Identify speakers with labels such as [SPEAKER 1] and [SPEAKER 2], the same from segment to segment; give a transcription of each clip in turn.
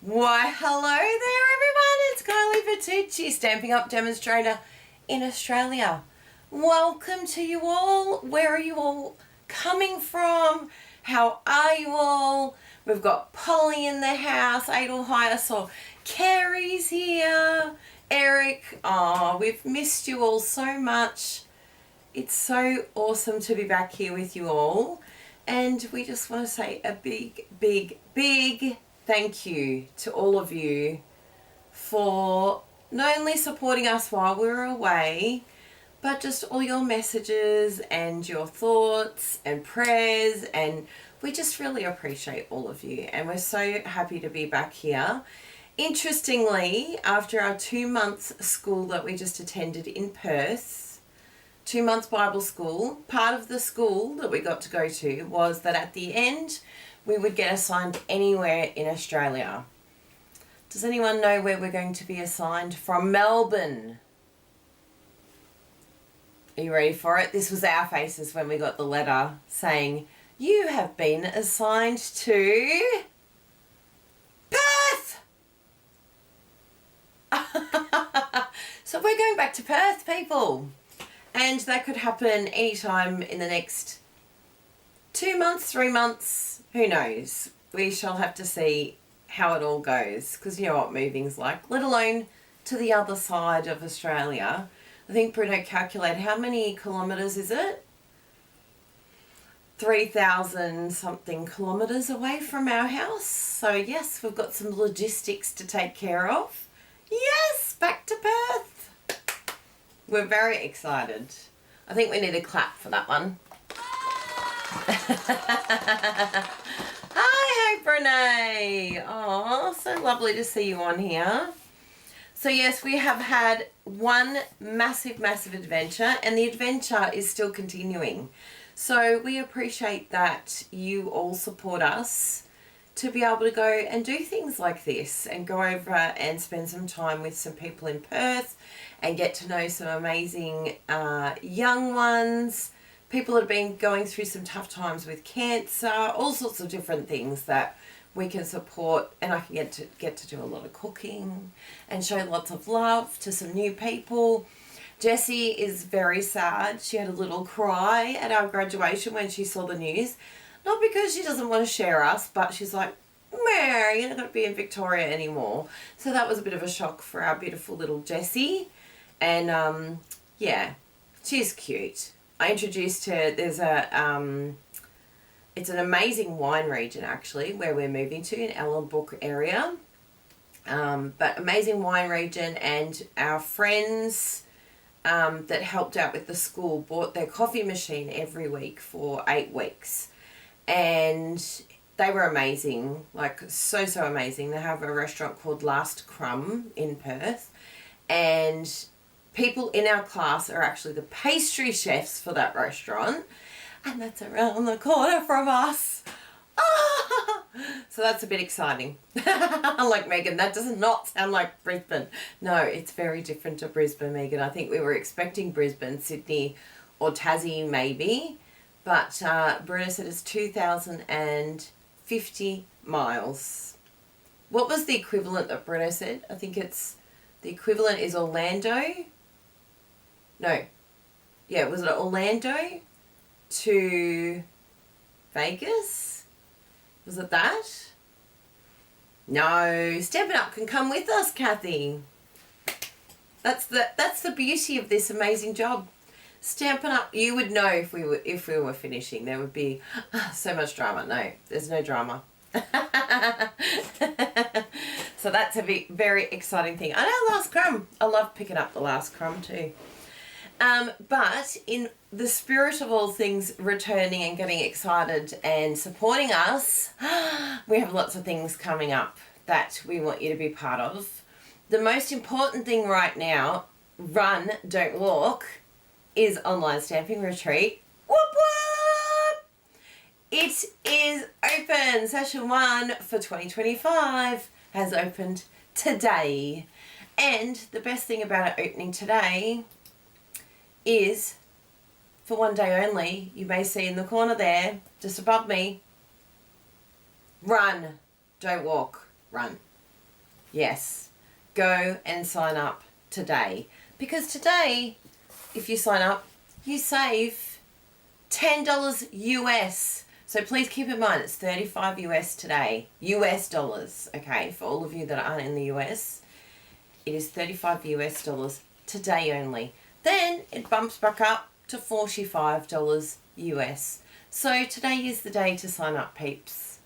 [SPEAKER 1] Why, hello there everyone, it's Kylie Bertucci, Stampin' Up! Demonstrator in Australia. Welcome to you all. Where are you all coming from? How are you all? We've got Polly in the house, Edelheimer, so Carrie's here, Eric. Oh, we've missed you all so much. It's so awesome to be back here with you all. And we just want to say a big thank you to all of you for not only supporting us while we were away, but just all your messages and your thoughts and prayers, and we just really appreciate all of you, and we're so happy to be back here. Interestingly, after our 2 months school that we just attended in Perth, 2 months Bible school, part of the school that we got to go to was that at the end we would get assigned anywhere in Australia. Does anyone know where we're going to be assigned from? Melbourne. Are you ready for it? This was our faces when we got the letter saying, you have been assigned to Perth! So we're going back to Perth, people. And that could happen anytime in the next 2 months, 3 months, who knows. We shall have to see how it all goes, because you know what moving's like, let alone to the other side of Australia. I think Bruno calculated, how many kilometres is it? 3,000 something kilometres away from our house. So yes, we've got some logistics to take care of. Yes, back to Perth. We're very excited. I think we need a clap for that one. Hi, Brene. Oh, so lovely to see you on here. So yes, we have had one massive adventure, and the adventure is still continuing. So we appreciate that you all support us to be able to go and do things like this and go over and spend some time with some people in Perth and get to know some amazing young ones, people that have been going through some tough times with cancer, all sorts of different things that we can support. And I can get to do a lot of cooking and show lots of love to some new people. Jessie is very sad. She had a little cry at our graduation when she saw the news. Not because she doesn't want to share us, but she's like, meh, you're not going to be in Victoria anymore. So that was a bit of a shock for our beautiful little Jessie. And yeah, she's cute. I introduced her, there's a, it's an amazing wine region actually where we're moving to in Ellenbrook area. But amazing wine region, and our friends that helped out with the school bought their coffee machine every week for 8 weeks. And they were amazing, like so amazing. They have a restaurant called Last Crumb in Perth, and people in our class are actually the pastry chefs for that restaurant, and that's around the corner from us. Ah! So that's a bit exciting. Like Megan, that does not sound like Brisbane. No, it's very different to Brisbane, Megan. I think we were expecting Brisbane, Sydney or Tassie maybe. But Bruno said it's 2,050 miles. What was the equivalent that Bruno said? I think it's, the equivalent is Orlando. No. Yeah, was it Orlando to Vegas? Was it that? No. Stampin' Up can come with us, Kathy. That's the beauty of this amazing job. Stampin' Up, you would know if we were finishing. There would be so much drama. No, there's no drama. So that's a very exciting thing. I know Last Crumb. I love picking up the Last Crumb too. But in the spirit of all things returning and getting excited and supporting us, we have lots of things coming up that we want you to be part of. The most important thing right now, run, don't walk, is online stamping retreat. Whoop whoop! It is open. Session 1 for 2025 has opened today. And the best thing about it opening today is, for one day only, you may see in the corner there, just above me, run, don't walk, run. Yes. Go and sign up today. Because today, if you sign up, you save $10 US. So please keep in mind, it's 35 US today. US dollars, okay? For all of you that aren't in the US, it is 35 US dollars today only. Then it bumps back up to $45 US. So today is the day to sign up, peeps.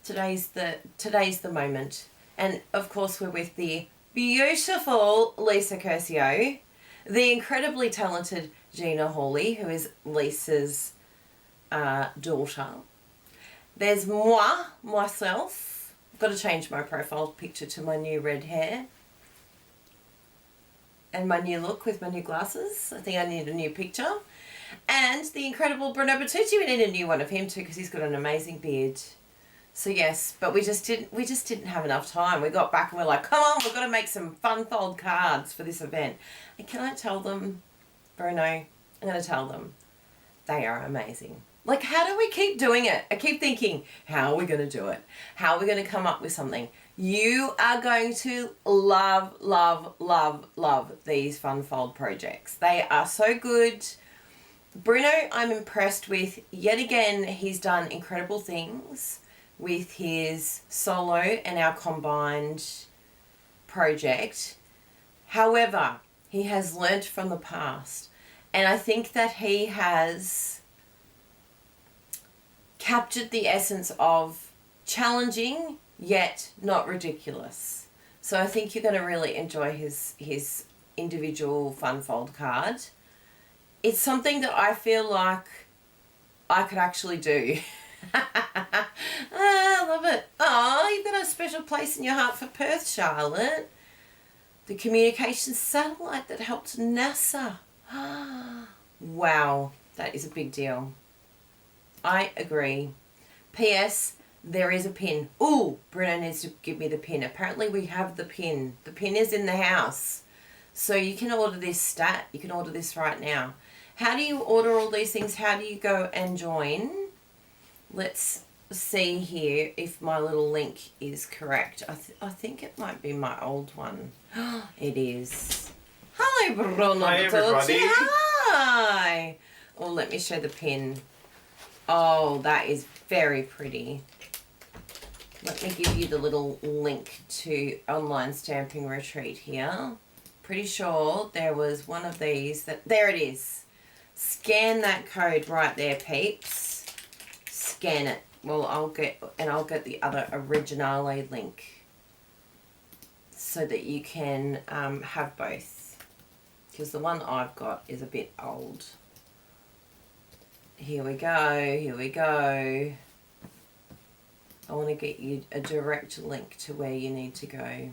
[SPEAKER 1] Today's the moment. And of course we're with the beautiful Lisa Curcio, the incredibly talented Gina Hawley, who is Lisa's daughter. There's myself. I've got to change my profile picture to my new red hair. And my new look with my new glasses. I think I need a new picture. And the incredible Bruno Bertucci. We need a new one of him too because he's got an amazing beard. So yes, but we just didn't have enough time. We got back and we're like, come on, we've got to make some fun fold cards for this event. And can I tell them, Bruno, I'm going to tell them, they are amazing. Like, how do we keep doing it? I keep thinking, how are we going to do it? How are we going to come up with something? You are going to love, love, love, love these fun fold projects. They are so good. Bruno, I'm impressed with. Yet again, he's done incredible things with his solo and our combined project. However, he has learnt from the past. And I think that he has captured the essence of challenging yet not ridiculous. So I think you're going to really enjoy his individual fun fold card. It's something that I feel like I could actually do. I love it. Oh, you've got a special place in your heart for Perth, Charlotte. The communications satellite that helped NASA. Wow, that is a big deal. I agree. P.S. There is a pin. Ooh, Bruno needs to give me the pin. Apparently we have the pin. The pin is in the house. So you can order this stat. You can order this right now. How do you order all these things? How do you go and join? Let's see here if my little link is correct. I think it might be my old one. It is. Hello, Bruno.
[SPEAKER 2] Hi, everybody.
[SPEAKER 1] Hi. Oh, let me show the pin. Oh, that is very pretty. Let me give you the little link to Online Stamping Retreat here. Pretty sure there was one of these that, there it is. Scan that code right there, peeps. Scan it. Well, I'll get the other Originale link so that you can have both. Because the one I've got is a bit old. Here we go, here we go. I want to get you a direct link to where you need to go.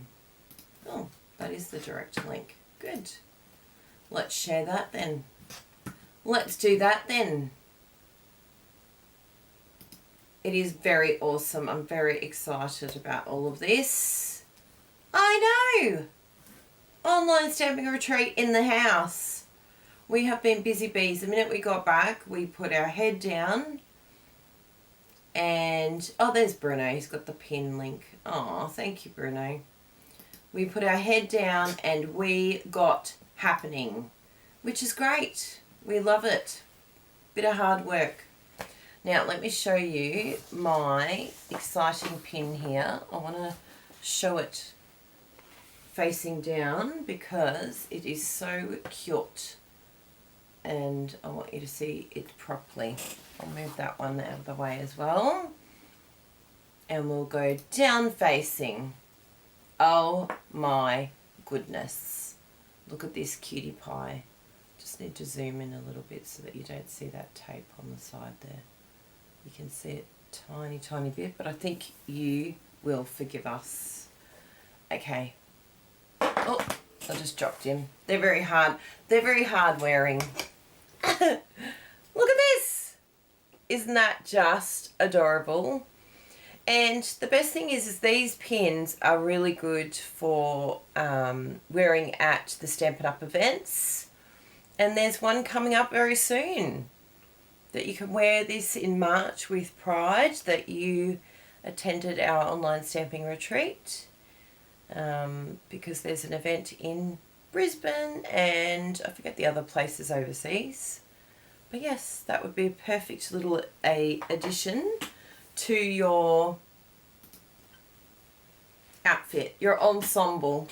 [SPEAKER 1] Oh, that is the direct link. Good. Let's share that then. Let's do that then. It is very awesome. I'm very excited about all of this. I know! Online Stamping Retreat in the house. We have been busy bees. The minute we got back, we put our head down. And, oh, there's Bruno. He's got the pin link. Oh, thank you, Bruno. We put our head down and we got happening, which is great. We love it. Bit of hard work. Now, let me show you my exciting pin here. I want to show it facing down because it is so cute. And I want you to see it properly. I'll move that one out of the way as well. And we'll go down facing. Oh my goodness. Look at this cutie pie. Just need to zoom in a little bit so that you don't see that tape on the side there. You can see it tiny, tiny bit, but I think you will forgive us. Okay. Oh, I just dropped him. They're very hard. They're very hard wearing. Look at this. Isn't that just adorable? And the best thing is these pins are really good for wearing at the Stampin' Up events. And there's one coming up very soon that you can wear this in March with pride that you attended our online stamping retreat. because there's an event in Brisbane and I forget the other places overseas. But yes, that would be a perfect little addition to your outfit, your ensemble.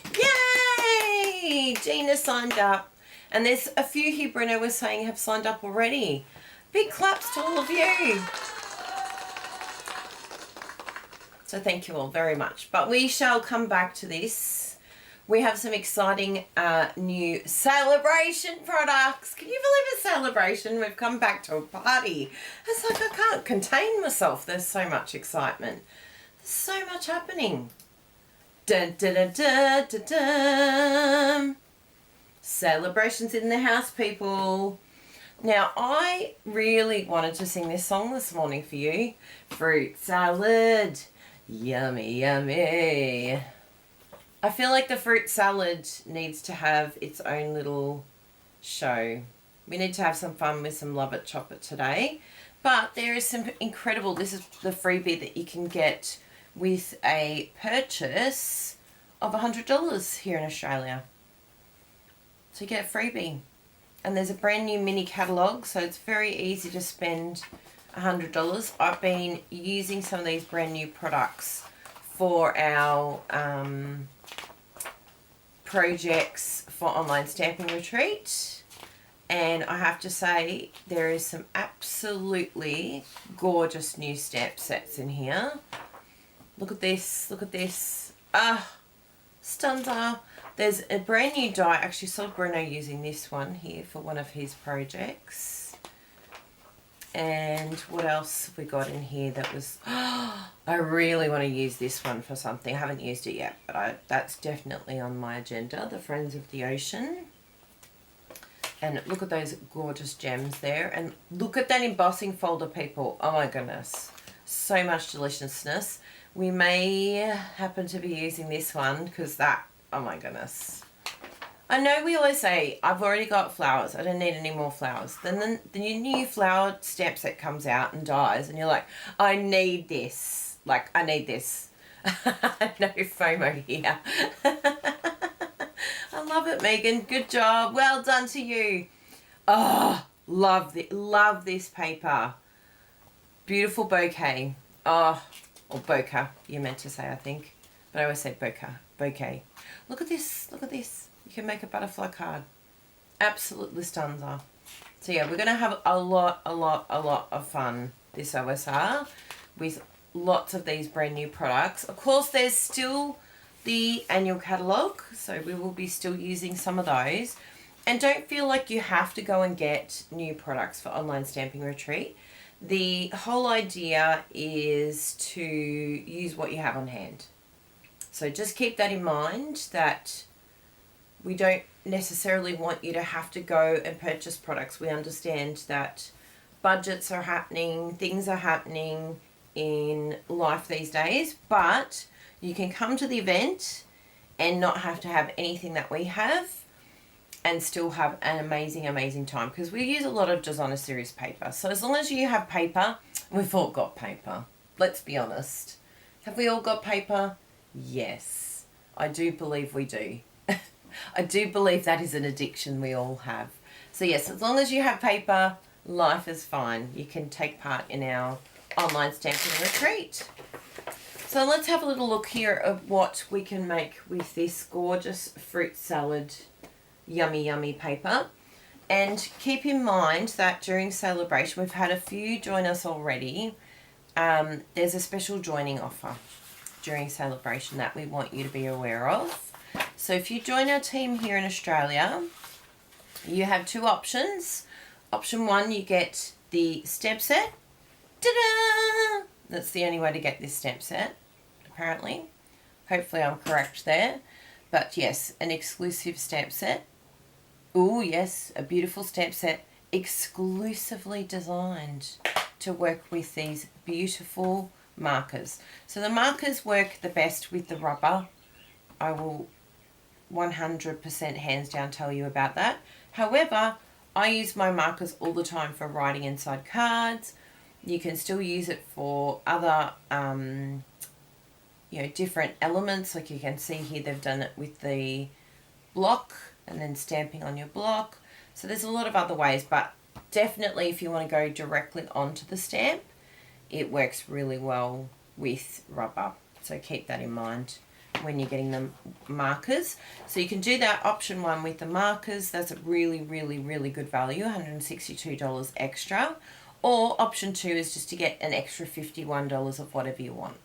[SPEAKER 1] Yay! Gina signed up. And there's a few here, Bruno was saying, have signed up already. Big claps to all of you. So thank you all very much. But we shall come back to this. We have some exciting new celebration products. Can you believe a celebration? We've come back to a party. It's like I can't contain myself. There's so much excitement. There's so much happening. Dun, dun, dun, dun, dun, dun. Celebrations in the house, people. Now, I really wanted to sing this song this morning for you. Fruit salad. Yummy, yummy. I feel like the fruit salad needs to have its own little show. We need to have some fun with some Love It Chop It today. But there is some incredible, this is the freebie that you can get with a purchase of $100 here in Australia. So you get a freebie. And there's a brand new mini catalogue, so it's very easy to spend $100. I've been using some of these brand new products for our projects for online stamping retreat, and I have to say there is some absolutely gorgeous new stamp sets in here. Look at this, look at this. Stunner. There's a brand new die. I actually saw Bruno using this one here for one of his projects. And what else have we got in here that was... I really want to use this one for something. I haven't used it yet, but that's definitely on my agenda. The Friends of the Ocean. And look at those gorgeous gems there. And look at that embossing folder, people. Oh my goodness. So much deliciousness. We may happen to be using this one because that... Oh my goodness. I know we always say, I've already got flowers. I don't need any more flowers. Then the new flower stamp set comes out and dies. And you're like, I need this. Like, I need this. No FOMO here. I love it, Megan. Good job. Well done to you. Oh, love this paper. Beautiful bouquet. Oh, or bokeh, you meant to say, I think. But I always say bouquet. Look at this. Look at this. You can make a butterfly card. Absolutely stunner. So yeah, we're going to have a lot of fun this OSR with lots of these brand new products. Of course, there's still the annual catalogue, so we will be still using some of those. And don't feel like you have to go and get new products for Online Stamping Retreat. The whole idea is to use what you have on hand. So just keep that in mind, that we don't necessarily want you to have to go and purchase products. We understand that budgets are happening, things are happening in life these days, but you can come to the event and not have to have anything that we have and still have an amazing time, because we use a lot of designer series paper. So as long as you have paper, we've all got paper. Let's be honest. Have we all got paper? Yes, I do believe we do. I do believe that is an addiction we all have. So yes, as long as you have paper, life is fine. You can take part in our online stamping retreat. So let's have a little look here of what we can make with this gorgeous fruit salad yummy paper. And keep in mind that during celebration, we've had a few join us already. There's a special joining offer during celebration that we want you to be aware of. So if you join our team here in Australia, you have two options. Option one, you get the stamp set. Ta-da! That's the only way to get this stamp set, apparently. Hopefully I'm correct there. But yes, an exclusive stamp set. Oh yes, a beautiful stamp set exclusively designed to work with these beautiful markers. So the markers work the best with the rubber. I will 100% hands down tell you about that. However, I use my markers all the time for writing inside cards. You can still use it for other you know, different elements. Like you can see here, they've done it with the block and then stamping on your block. So there's a lot of other ways, but definitely if you want to go directly onto the stamp, it works really well with rubber. So keep that in mind when you're getting the markers. So you can do that option 1 with the markers. That's a really, really, really good value, $162 extra. Or option 2 is just to get an extra $51 of whatever you want.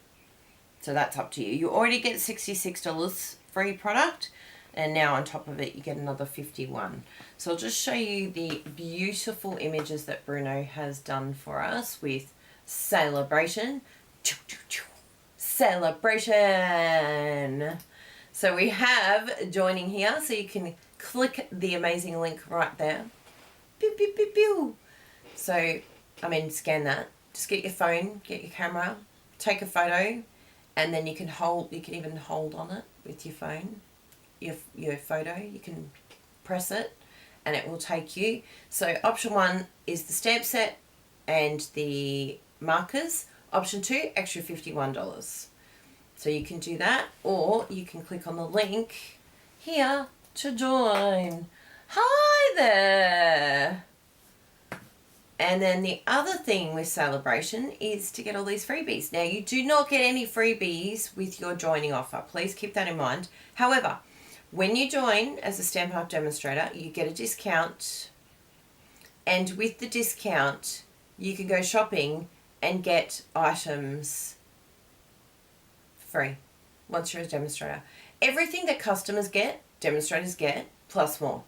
[SPEAKER 1] So that's up to you. You already get $66 free product, and now on top of it you get another $51. So I'll just show you the beautiful images that Bruno has done for us with Celebration. Celebration. So we have joining here, so you can click the amazing link right there. Pew, pew, pew, pew. So, scan that. Just get your phone, get your camera, take a photo, and then you can even hold on it with your phone, your photo. You can press it and it will take you. So option 1 is the stamp set and the markers. Option 2, extra $51. So you can do that, or you can click on the link here to join. Hi there! And then the other thing with Celebration is to get all these freebies. Now, you do not get any freebies with your joining offer. Please keep that in mind. However, when you join as a Stampin' Up! Demonstrator, you get a discount. And with the discount, you can go shopping and get items free once you're a demonstrator. Everything that customers get, demonstrators get, plus more.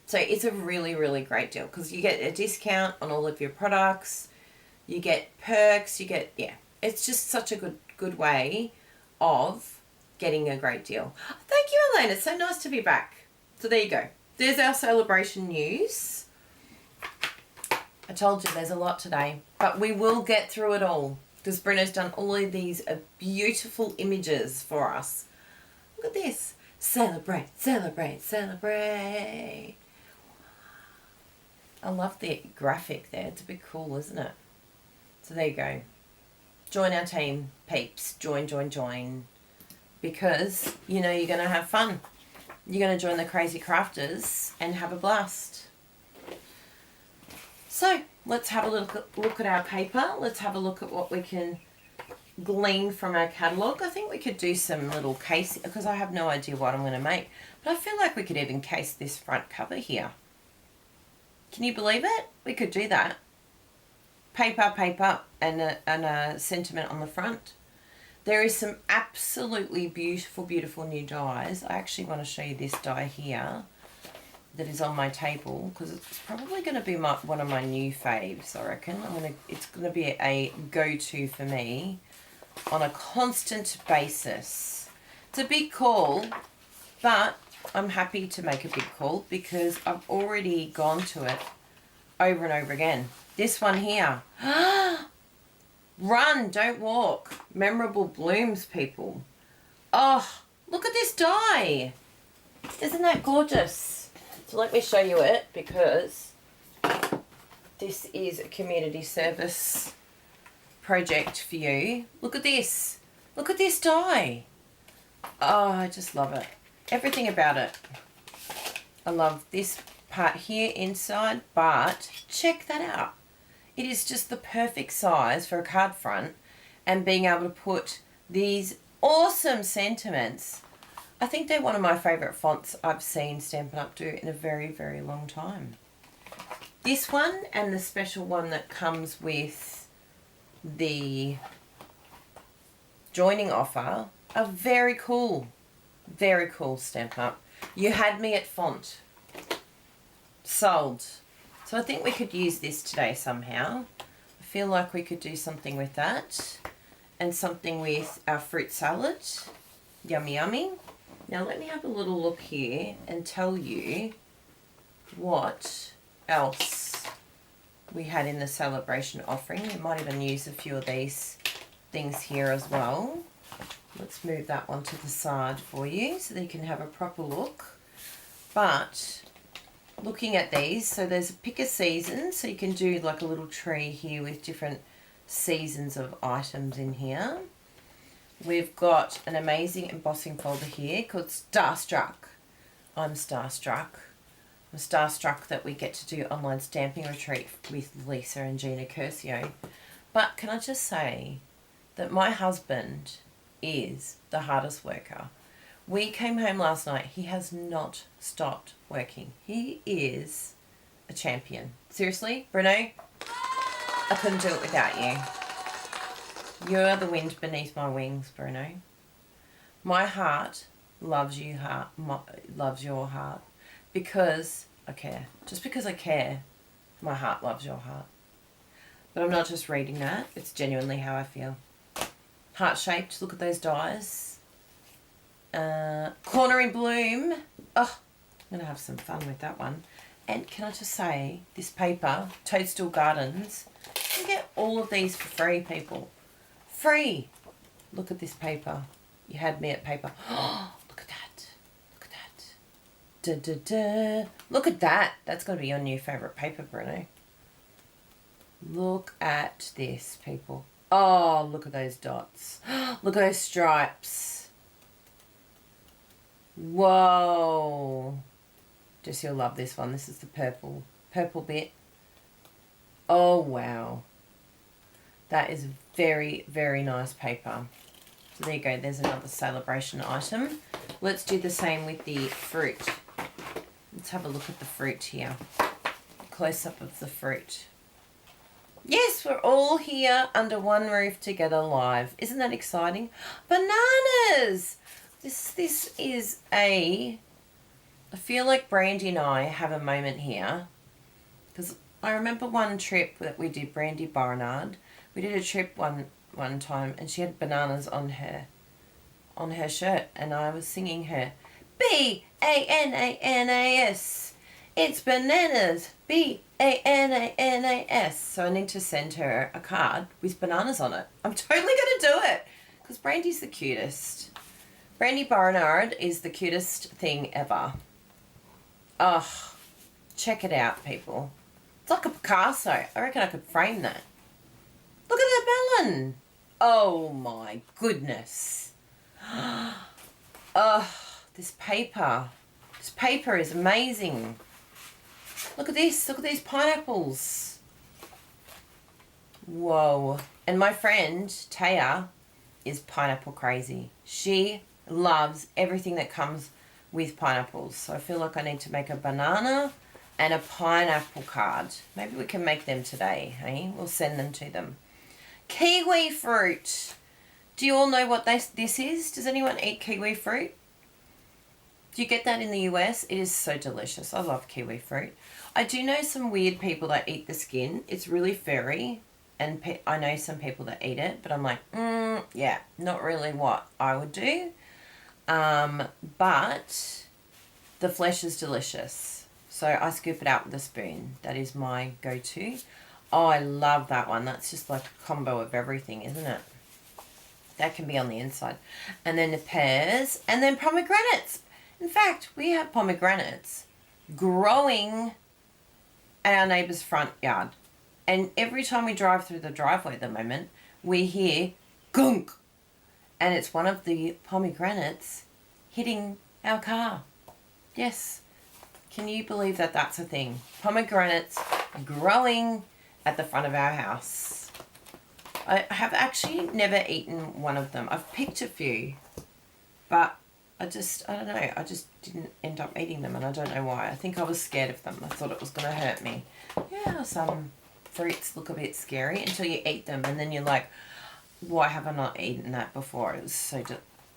[SPEAKER 1] So it's a really, really great deal because you get a discount on all of your products, you get perks, it's just such a good way of getting a great deal. Thank you, Elaine. It's so nice to be back. So there you go. There's our Celebration news. I told you there's a lot today, but we will get through it all because Bruno's done all of these beautiful images for us. Look at this. Celebrate, celebrate, celebrate. I love the graphic there. It's a bit cool, isn't it? So there you go. Join our team, peeps. Join, join, join. Because, you know, you're going to have fun. You're going to join the Crazy Crafters and have a blast. So, let's have a look at our paper. Let's have a look at what we can glean from our catalogue. I think we could do some little case, because I have no idea what I'm going to make. But I feel like we could even case this front cover here. Can you believe it? We could do that. Paper, and a sentiment on the front. There is some absolutely beautiful, beautiful new dies. I actually want to show you this die here that is on my table because it's probably going to be one of my new faves, I reckon. It's going to be a go-to for me on a constant basis. It's a big call, but I'm happy to make a big call because I've already gone to it over and over again. This one here. Run, don't walk. Memorable blooms, people. Oh, look at this die. Isn't that gorgeous? So let me show you it because this is a community service project for you. Look at this. Look at this die. Oh, I just love it. Everything about it. I love this part here inside, but check that out. It is just the perfect size for a card front, and being able to put these awesome sentiments. I think they're one of my favourite fonts I've seen Stampin' Up! Do in a very, very long time. This one and the special one that comes with the joining offer are very cool. Very cool, Stampin' Up! You had me at font. Sold. So I think we could use this today somehow. I feel like we could do something with that. And something with our fruit salad. Yummy, yummy. Now let me have a little look here and tell you what else we had in the celebration offering. We might even use a few of these things here as well. Let's move that one to the side for you so that you can have a proper look. But looking at these, so there's a pick a season, so you can do like a little tree here with different seasons of items in here. we've got an amazing embossing folder here called Starstruck. I'm starstruck. I'm starstruck that we get to do online stamping retreat with Lisa and Gina Curcio. But can I just say that my husband is the hardest worker. We came home last night. He has not stopped working. He is a champion. Seriously, Bruno, I couldn't do it without you. You're the wind beneath my wings, Bruno. My heart loves you, loves your heart, because I care. Just because I care, my heart loves your heart. But I'm not just reading that. It's genuinely how I feel. Heart-shaped. Look at those dies. Cornering Bloom. Oh, I'm going to have some fun with that one. And can I just say, this paper, Toadstool Gardens, you can get all of these for free, people. Free. Look at this paper. You had me at paper. Oh, look at that. Look at that. Da, da, da. Look at that. That's got to be your new favourite paper, Bruno. Look at this, people. Oh, look at those dots. Look at those stripes. Whoa. Just you'll love this one. This is the purple bit. Oh, wow. That is very, very nice paper. So there you go. There's another celebration item. Let's do the same with the fruit. Let's have a look at the fruit here. Close-up of the fruit. Yes, we're all here under one roof together live. Isn't that exciting? Bananas! This is I feel like Brandy and I have a moment here. Because I remember one trip that we did, Brandy Barnard. We did a trip one time and she had bananas on her shirt and I was singing her B-A-N-A-N-A-S. It's bananas. B-A-N-A-N-A-S. So I need to send her a card with bananas on it. I'm totally going to do it because Brandy's the cutest. Brandy Barnard is the cutest thing ever. Oh, check it out, people. It's like a Picasso. I reckon I could frame that. Look at that melon. Oh my goodness. Oh, this paper. This paper is amazing. Look at this. Look at these pineapples. Whoa. And my friend, Taya, is pineapple crazy. She loves everything that comes with pineapples. So I feel like I need to make a banana and a pineapple card. Maybe we can make them today, hey? We'll send them to them. Kiwi fruit. Do you all know what this is? Does anyone eat kiwi fruit? Do you get that in the US? It is so delicious. I love kiwi fruit. I do know some weird people that eat the skin. It's really furry. And I know some people that eat it. But I'm like, yeah, not really what I would do. But the flesh is delicious. So I scoop it out with a spoon. That is my go-to. Oh, I love that one. That's just like a combo of everything, isn't it? That can be on the inside. And then the pears. And then pomegranates. In fact, we have pomegranates growing at our neighbour's front yard. And every time we drive through the driveway at the moment, we hear gunk. And it's one of the pomegranates hitting our car. Yes. Can you believe that that's a thing? Pomegranates growing at the front of our house. I have actually never eaten one of them. I've picked a few, but I don't know. I just didn't end up eating them, and I don't know why. I think I was scared of them. I thought it was going to hurt me. Yeah, some fruits look a bit scary until you eat them, and then you're like, why have I not eaten that before? It was so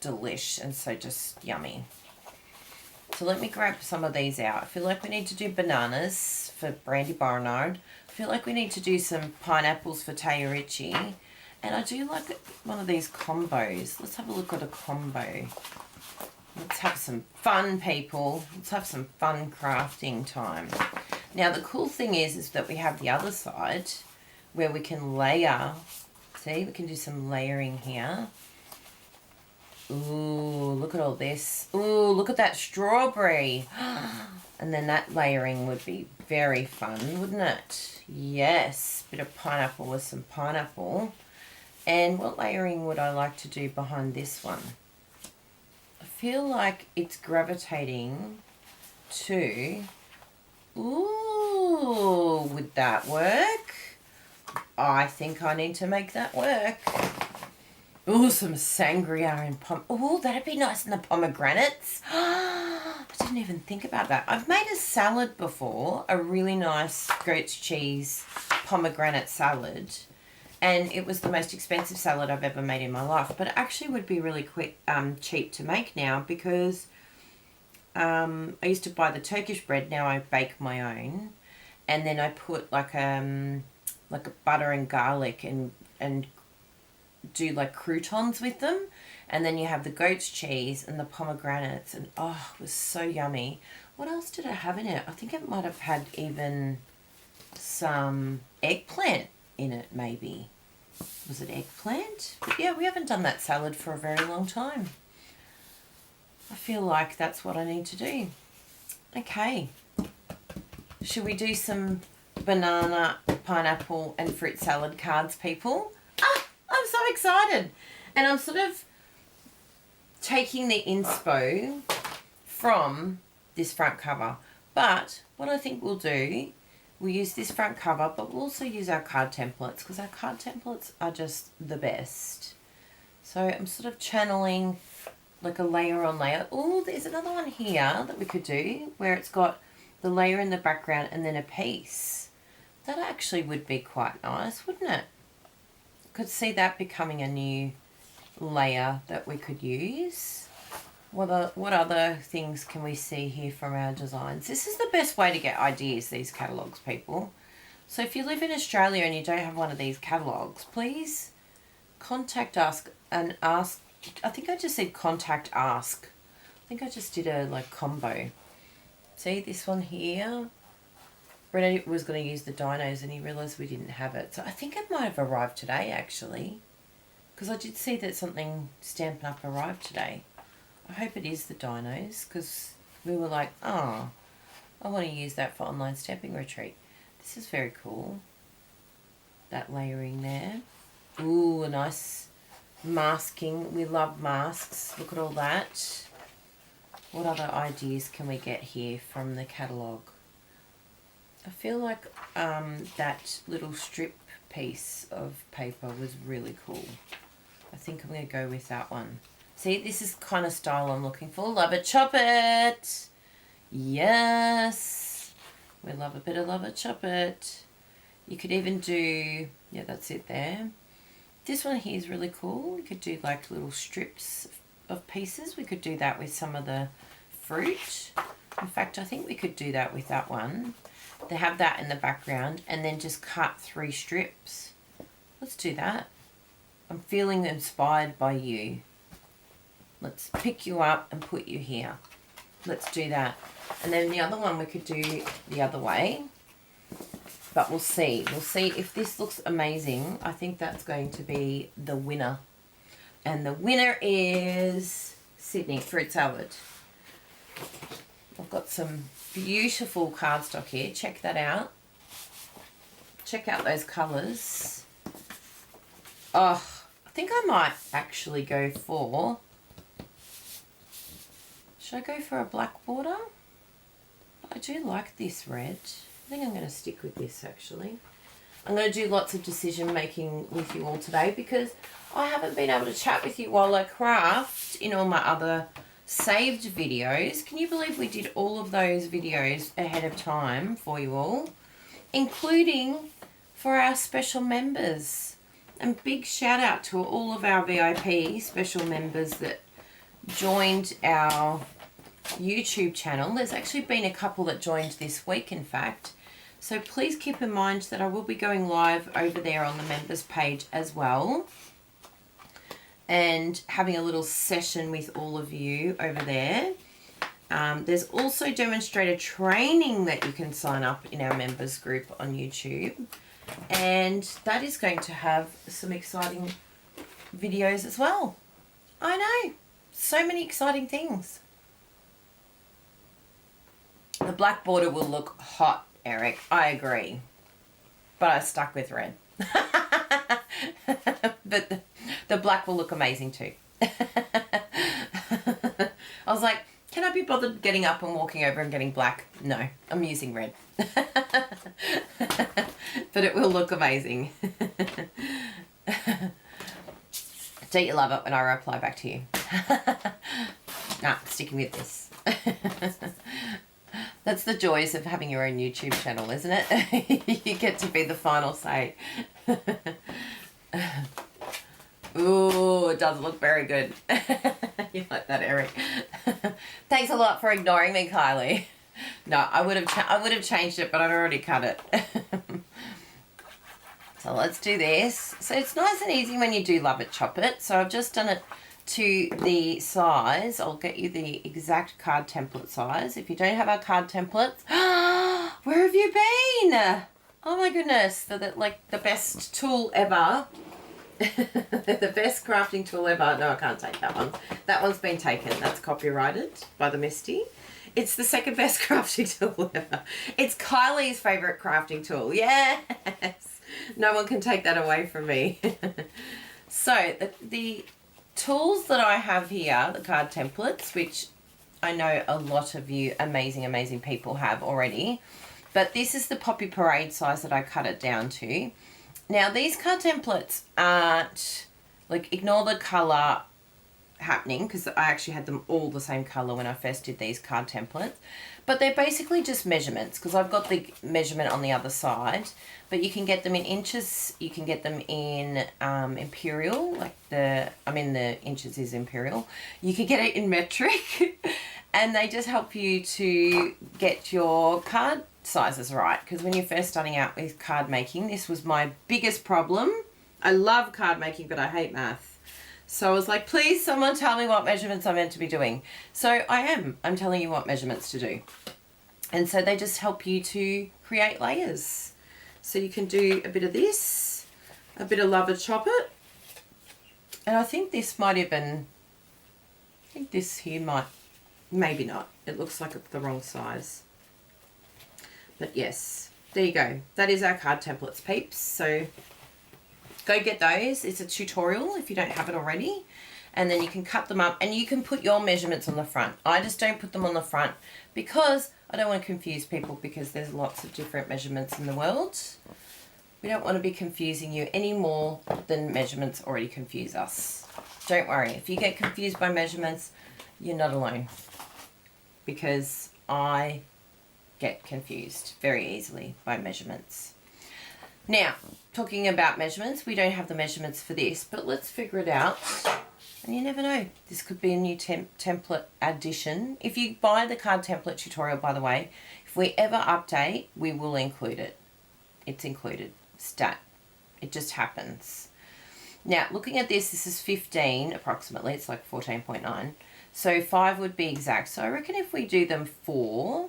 [SPEAKER 1] delish and so just yummy. So let me grab some of these out. I feel like we need to do bananas for Brandy Barnard. I feel like we need to do some pineapples for Taya Ritchie. And I do like one of these combos. Let's have a look at a combo. Let's have some fun, people. Let's have some fun crafting time. Now, the cool thing is that we have the other side where we can layer. See, we can do some layering here. Ooh, look at all this. Ooh, look at that strawberry. And then that layering would be very fun, wouldn't it? Yes, bit of pineapple with some pineapple. And what layering would I like to do behind this one? I feel like it's gravitating to... Ooh, would that work? I think I need to make that work. Ooh, some sangria and ooh, that'd be nice in the pomegranates. I didn't even think about that. I've made a salad before, a really nice goat's cheese pomegranate salad, and it was the most expensive salad I've ever made in my life, but it actually would be really quick, cheap to make now because I used to buy the Turkish bread. Now I bake my own, and then I put like a butter and garlic and do like croutons with them, and then you have the goat's cheese and the pomegranates, and oh, it was so yummy. What else did it have in it? I think it might have had even some eggplant in it, maybe. Was it eggplant? But yeah, we haven't done that salad for a very long time. I feel like that's what I need to do. Okay, should we do some banana, pineapple and fruit salad cards, people? I'm so excited. And I'm sort of taking the inspo from this front cover. But what I think we'll do, we'll use this front cover, but we'll also use our card templates because our card templates are just the best. So I'm sort of channeling like a layer on layer. Oh, there's another one here that we could do where it's got the layer in the background and then a piece. That actually would be quite nice, wouldn't it? Could see that becoming a new layer that we could use. What other things can we see here from our designs? This is the best way to get ideas, these catalogues, people. So if you live in Australia and you don't have one of these catalogues, please contact us and ask. I think I just said contact ask. I think I just did a like combo. See this one here? Brett was going to use the dinos and he realised we didn't have it. So I think it might have arrived today, actually. Because I did see that something Stampin' Up! Arrived today. I hope it is the dinos because we were like, oh, I want to use that for online stamping retreat. This is very cool. That layering there. Ooh, a nice masking. We love masks. Look at all that. What other ideas can we get here from the catalogue? I feel like that little strip piece of paper was really cool. I think I'm going to go with that one. See, this is the kind of style I'm looking for. Love it, chop it. Yes. We love a bit of love it, chop it. You could even do, yeah, that's it there. This one here is really cool. We could do like little strips of pieces. We could do that with some of the fruit. In fact, I think we could do that with that one. They have that in the background and then just cut 3 strips. Let's do that. I'm feeling inspired by you. Let's pick you up and put you here. Let's do that. And then the other one we could do the other way. But we'll see. We'll see if this looks amazing. I think that's going to be the winner. And the winner is Sydney Fruit Salad. I've got some beautiful cardstock here. Check that out. Check out those colours. Oh, I think I might actually go for... Should I go for a black border? I do like this red. I think I'm going to stick with this actually. I'm going to do lots of decision making with you all today because I haven't been able to chat with you while I craft in all my other saved videos. Can you believe we did all of those videos ahead of time for you all, including for our special members? And big shout out to all of our VIP special members that joined our YouTube channel. There's actually been a couple that joined this week, in fact. So please keep in mind that I will be going live over there on the members page as well, and having a little session with all of you over there. There's also demonstrator training that you can sign up in our members group on YouTube, and that is going to have some exciting videos as well. I know, so many exciting things. The black border will look hot, Eric. I agree. But I stuck with red. But the black will look amazing too. I was like, can I be bothered getting up and walking over and getting black? No, I'm using red. But it will look amazing. Don't you love it when I reply back to you? Nah, sticking with this. That's the joys of having your own YouTube channel, isn't it? You get to be the final say. Ooh, it does look very good. You like that, Eric? Thanks a lot for ignoring me, Kylie. No, I would have changed it, but I'd already cut it. So let's do this. So it's nice and easy when you do love it, chop it. So I've just done it to the size. I'll get you the exact card template size. If you don't have our card templates, where have you been? Oh my goodness, like the best tool ever. The best crafting tool ever. No, I can't take that one. That one's been taken. That's copyrighted by the Misty. It's the second best crafting tool ever. It's Kylie's favourite crafting tool. Yes. No one can take that away from me. So the tools that I have here, the card templates, which I know a lot of you amazing people have already, but this is the Poppy Parade size that I cut it down to. Now these card templates aren't, like, ignore the colour happening, because I actually had them all the same colour when I first did these card templates, but they're basically just measurements, because I've got the measurement on the other side, but you can get them in inches, you can get them in imperial, like the inches is imperial, you can get it in metric, and they just help you to get your card sizes right, because when you're first starting out with card making, this was my biggest problem. I love card making, but I hate math. So I was like, please someone tell me what measurements I'm meant to be doing. So I'm telling you what measurements to do. And so they just help you to create layers. So you can do a bit of this, a bit of love and chop it. And I think this might even, this here might, maybe not. It looks like it's the wrong size. But yes, there you go. That is our card templates, peeps. So go get those. It's a tutorial if you don't have it already. And then you can cut them up and you can put your measurements on the front. I just don't put them on the front because I don't want to confuse people, because there's lots of different measurements in the world. We don't want to be confusing you any more than measurements already confuse us. Don't worry. If you get confused by measurements, you're not alone, because I get confused very easily by measurements. Now, talking about measurements, we don't have the measurements for this, but let's figure it out. And you never know, this could be a new template addition. If you buy the card template tutorial, by the way, if we ever update, we will include it. It's included. Stat. It just happens. Now, looking at this is 15 approximately. It's like 14.9. So 5 would be exact. So I reckon if we do them 4,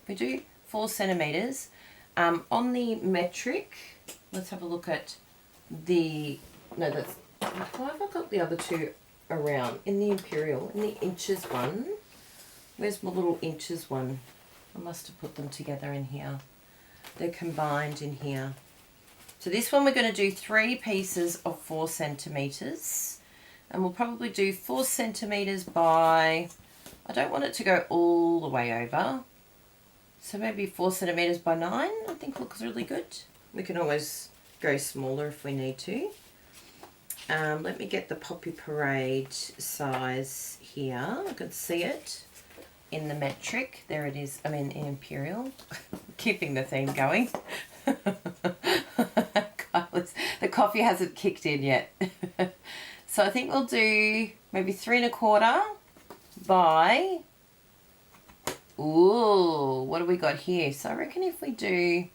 [SPEAKER 1] we do 4 centimetres. On the metric, let's have a look at the, no, that's, why have I got the other two around? In the imperial, in the inches one. Where's my little inches one? I must have put them together in here. They're combined in here. So this one we're going to do 3 pieces of 4 centimetres. And we'll probably do 4 centimetres by, I don't want it to go all the way over. So maybe 4 centimetres by 9, I think looks really good. We can always go smaller if we need to. Let me get the Poppy Parade size here. I can see it in the metric. There it is. I mean, in imperial. Keeping the theme going. The coffee hasn't kicked in yet. So I think we'll do maybe 3 1/4 by, ooh, what do we got here? So I reckon if we do,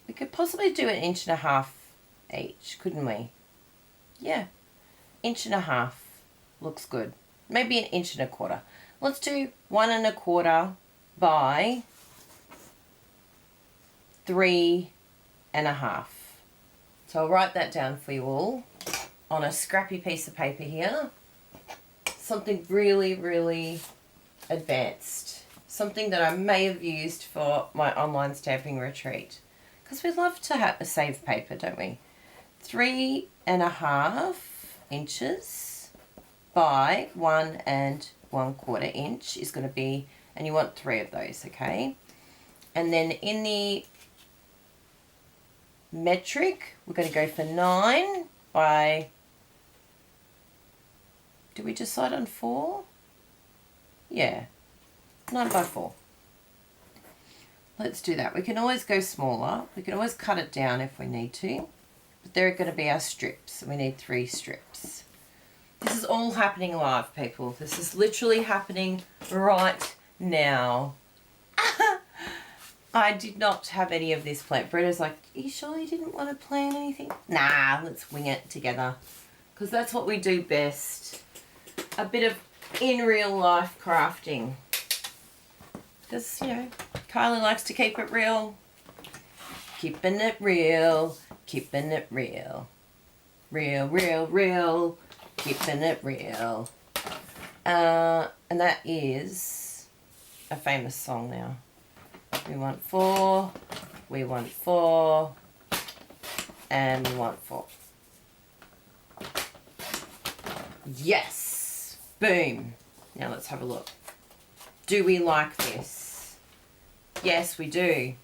[SPEAKER 1] we could possibly do 1.5 inches each, couldn't we? Yeah, 1.5 inches looks good. Maybe 1.25 inches. Let's do 1 1/4 by 3 1/2. So I'll write that down for you all on a scrappy piece of paper here. Something really, really advanced. Something that I may have used for my online stamping retreat. because we love to have a save paper, don't we? 3.5 inches by 1 1/4 inch is going to be, and you want 3 of those, okay? And then in the metric, we're going to go for 9 by, did we decide on 4? Yeah, 9 by 4. Let's do that. We can always go smaller. We can always cut it down if we need to. But they're going to be our strips. We need 3 strips. This is all happening live, people. This is literally happening right now. I did not have any of this planned. Bretta's like, are you sure you didn't want to plan anything? Nah, let's wing it together. Because that's what we do best. A bit of in real life crafting. Because, you know, Kylie likes to keep it real. Keeping it real. Keeping it real. Real, real, real. Keeping it real. And that is a famous song now. We want 4. We want 4. And we want 4. Yes! Boom! Now let's have a look. Do we like this? Yes, we do.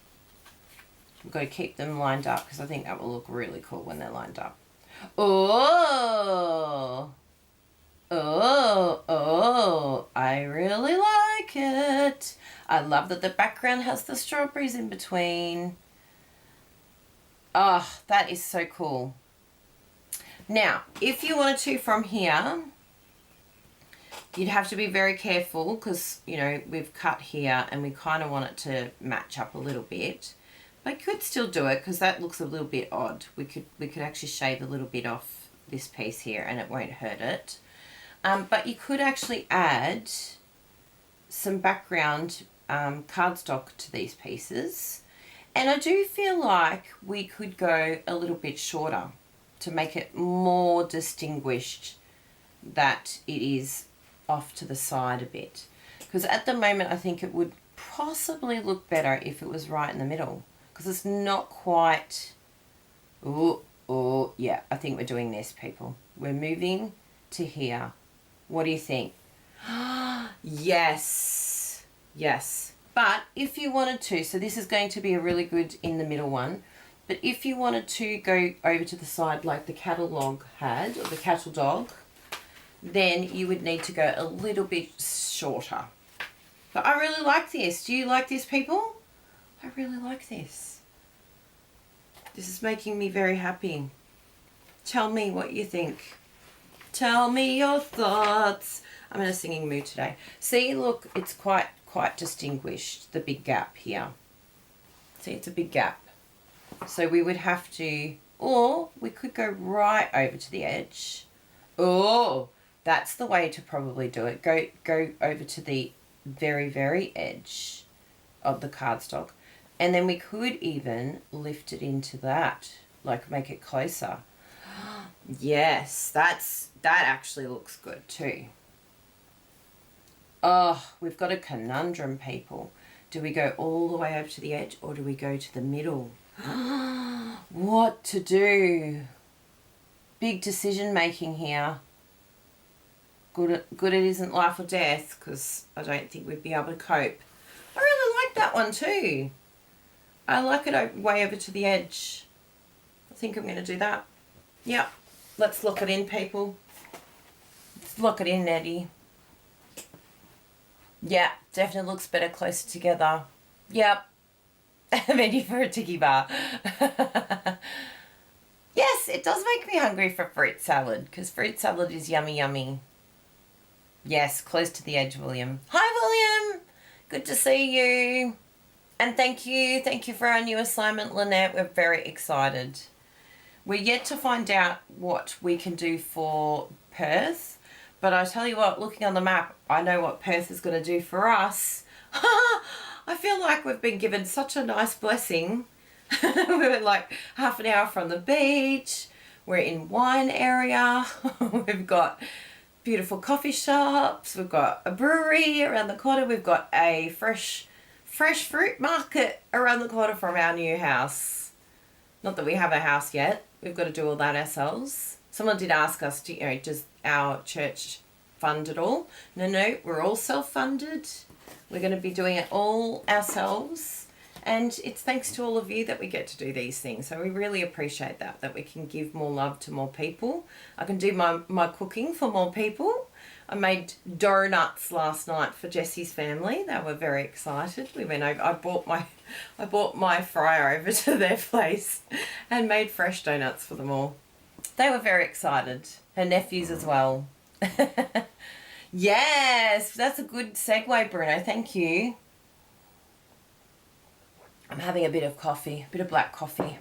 [SPEAKER 1] We've got to keep them lined up because I think that will look really cool when they're lined up. Oh! Oh, oh, I really like it. I love that the background has the strawberries in between. Oh, that is so cool. Now, if you wanted to from here, you'd have to be very careful because, you know, we've cut here and we kind of want it to match up a little bit. But I could still do it because that looks a little bit odd. We could actually shave a little bit off this piece here and it won't hurt it. But you could actually add some background cardstock to these pieces. And I do feel like we could go a little bit shorter to make it more distinguished that it is off to the side a bit. Because at the moment I think it would possibly look better if it was right in the middle. Because it's not quite... Oh, yeah, I think we're doing this, people. We're moving to here. What do you think? Yes. Yes. But if you wanted to, so this is going to be a really good in the middle one, but if you wanted to go over to the side like the catalogue had, or the cattle dog, then you would need to go a little bit shorter. But I really like this. Do you like this, people? I really like this. This is making me very happy. Tell me what you think. Tell me your thoughts. I'm in a singing mood today. See, look, it's quite distinguished, the big gap here. See, it's a big gap. So we would have to, or we could go right over to the edge. Oh, that's the way to probably do it. Go over to the very, very edge of the cardstock. And then we could even lift it into that, like make it closer. Yes, that actually looks good too. Oh, we've got a conundrum, people. Do we go all the way over to the edge or do we go to the middle? What to do? Big decision making here. Good it isn't life or death because I don't think we'd be able to cope. I really like that one too. I like it way over to the edge. I think I'm going to do that. Yep. Let's lock it in, people. Let's lock it in, Eddie. Yeah, definitely looks better closer together. Yep. I'm ready for a tiki bar. Yes, it does make me hungry for fruit salad because fruit salad is yummy, yummy. Yes, close to the edge, William. Hi, William. Good to see you. And thank you for our new assignment, Lynette. We're very excited. We're yet to find out what we can do for Perth, but I tell you what, looking on the map, I know what Perth is going to do for us. I feel like we've been given such a nice blessing. We're like half an hour from the beach. We're in wine area. We've got beautiful coffee shops. We've got a brewery around the corner. We've got a fresh fruit market around the corner from our new house. Not that we have a house yet. We've got to do all that ourselves. Someone did ask us, does our church fund it all? No, we're all self-funded. We're going to be doing it all ourselves. And it's thanks to all of you that we get to do these things. So we really appreciate that we can give more love to more people. I can do my cooking for more people. I made donuts last night for Jesse's family. They were very excited. We went over. I bought my fryer over to their place and made fresh donuts for them all. They were very excited. Her nephews as well. Yes, that's a good segue, Bruno. Thank you. I'm having a bit of coffee, a bit of black coffee.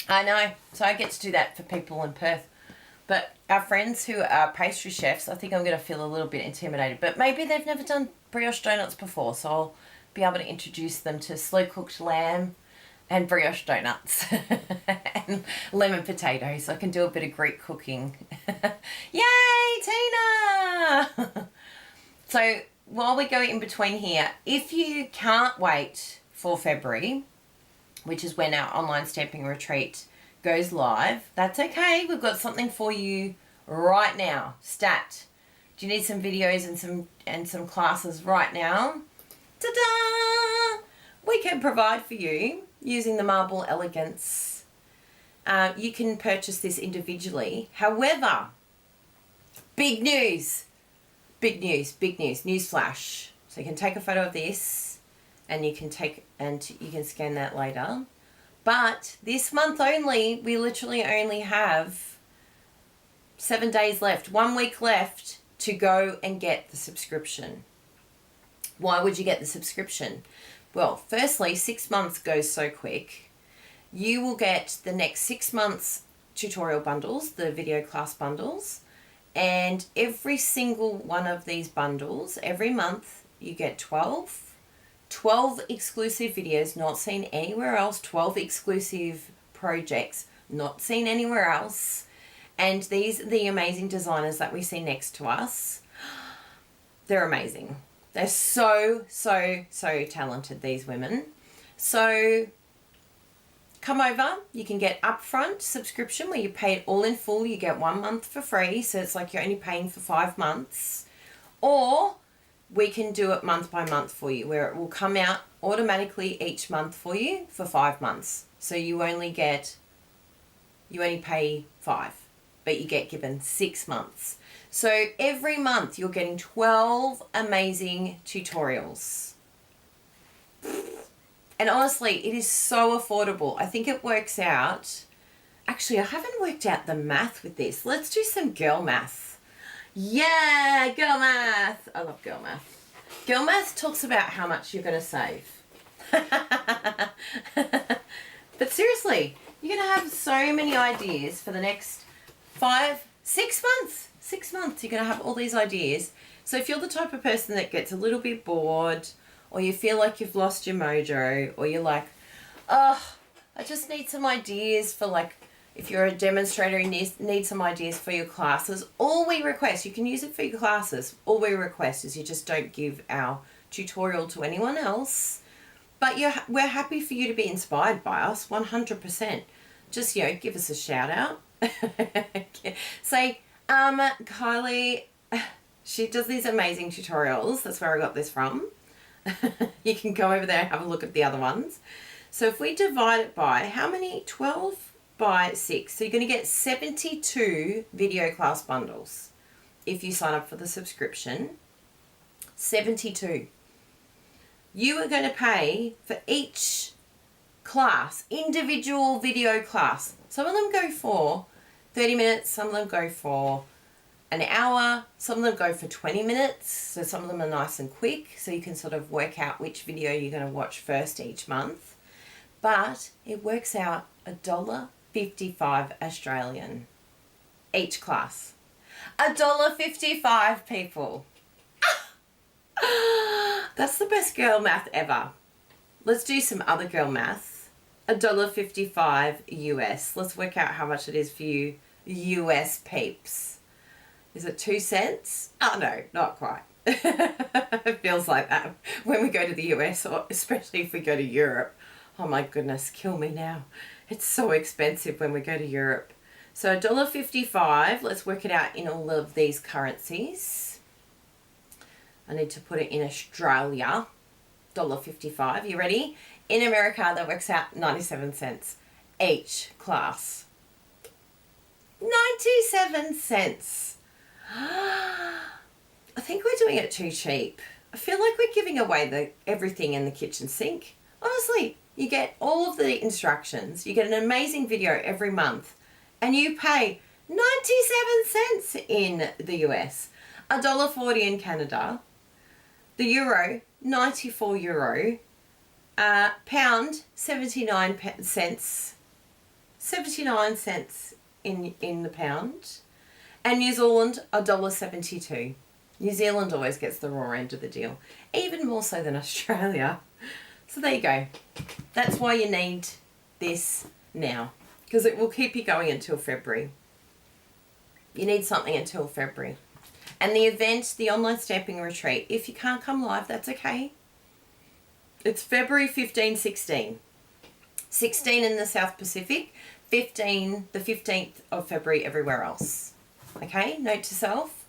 [SPEAKER 1] I know. So I get to do that for people in Perth. But our friends who are pastry chefs, I think I'm going to feel a little bit intimidated. But maybe they've never done brioche donuts before, so I'll be able to introduce them to slow-cooked lamb and brioche donuts and lemon potatoes. I can do a bit of Greek cooking. Yay, Tina! So while we go in between here, if you can't wait for February, which is when our online stamping retreat goes live, that's okay. We've got something for you right now. Stat. Do you need some videos and some classes right now? Ta-da! We can provide for you using the Marble Elegance. You can purchase this individually. However, big news, newsflash. So you can take a photo of this and you can scan that later. But this month only, we literally only have 7 days left, 1 week left to go and get the subscription. Why would you get the subscription? Well, firstly, 6 months goes so quick. You will get the next 6 months tutorial bundles, the video class bundles, and every single one of these bundles, every month, you get 12 exclusive videos not seen anywhere else, 12 exclusive projects not seen anywhere else. And these are the amazing designers that we see next to us. They're amazing. They're so talented, these women. So come over. You can get upfront subscription where you pay it all in full. You get 1 month for free. So it's like you're only paying for 5 months. Or we can do it month by month for you, where it will come out automatically each month for you for 5 months. So you only pay 5, but you get given 6 months. So every month you're getting 12 amazing tutorials. And honestly, it is so affordable. I think it works out. Actually, I haven't worked out the math with this. Let's do some girl math. Yeah, girl math. I love girl math. Girl math talks about how much you're going to save. But seriously, you're going to have so many ideas for the next 6 months. 6 months, you're going to have all these ideas. So if you're the type of person that gets a little bit bored, or you feel like you've lost your mojo, or you're like, oh, I just need some ideas for, like, if you're a demonstrator and need some ideas for your classes, all we request, you can use it for your classes, all we request is you just don't give our tutorial to anyone else. But we're happy for you to be inspired by us, 100%. Just, give us a shout out. Say, Kylie, she does these amazing tutorials. That's where I got this from. You can go over there and have a look at the other ones. So if we divide it by, how many? 12 by 6. So you're going to get 72 video class bundles if you sign up for the subscription. 72. You are going to pay for each class, individual video class. Some of them go for 30 minutes, some of them go for an hour, some of them go for 20 minutes, so some of them are nice and quick, so you can sort of work out which video you're going to watch first each month. But it works out $1.55 Australian each class. $1.55, people. That's the best girl math ever. Let's do some other girl math. $1.55 US. Let's work out how much it is for you US peeps. Is it 2 cents? Oh no, not quite. It feels like that when we go to the US, or especially if we go to Europe. Oh my goodness, kill me now. It's so expensive when we go to Europe. So $1.55, let's work it out in all of these currencies. I need to put it in Australia. $1.55, you ready? In America, that works out 97 cents each class. 97 cents. I think we're doing it too cheap. I feel like we're giving away everything in the kitchen sink. Honestly, you get all of the instructions. You get an amazing video every month. And you pay 97 cents in the US. $1.40 in Canada. The euro, 94 euro. Pound, 79 cents. 79 cents in the pound. And New Zealand, $1.72. New Zealand always gets the raw end of the deal. Even more so than Australia. So there you go. That's why you need this now. Because it will keep you going until February. You need something until February. And the event, the online stamping retreat, if you can't come live, that's okay. It's February 15, 16. 16 in the South Pacific, the 15th of February everywhere else. Okay, note to self.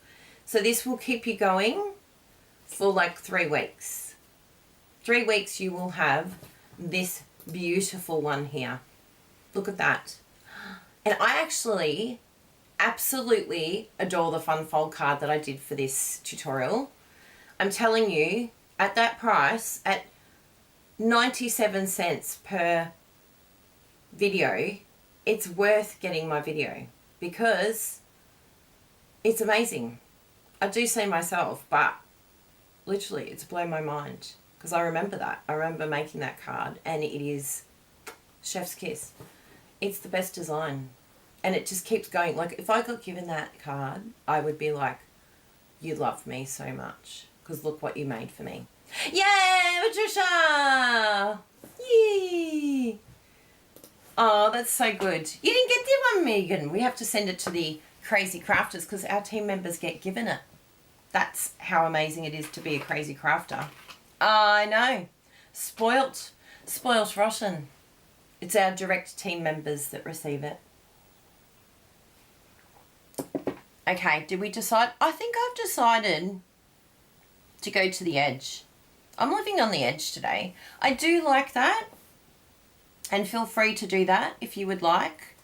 [SPEAKER 1] So this will keep you going for like 3 weeks. 3 weeks you will have this beautiful one here. Look at that. And I actually absolutely adore the fun fold card that I did for this tutorial. I'm telling you, at that price, at 97 cents per video, it's worth getting my video because it's amazing. I do say myself, but literally it's blown my mind because I remember that. I remember making that card and it is chef's kiss. It's the best design. And it just keeps going. Like, if I got given that card, I would be like, you love me so much. Because look what you made for me. Yay, Patricia! Yay! Oh, that's so good. You didn't get the one, Megan. We have to send it to the crazy crafters because our team members get given it. That's how amazing it is to be a crazy crafter. I know. Spoilt rotten. It's our direct team members that receive it. Okay, did we decide? I think I've decided to go to the edge. I'm living on the edge today. I do like that. And feel free to do that if you would like.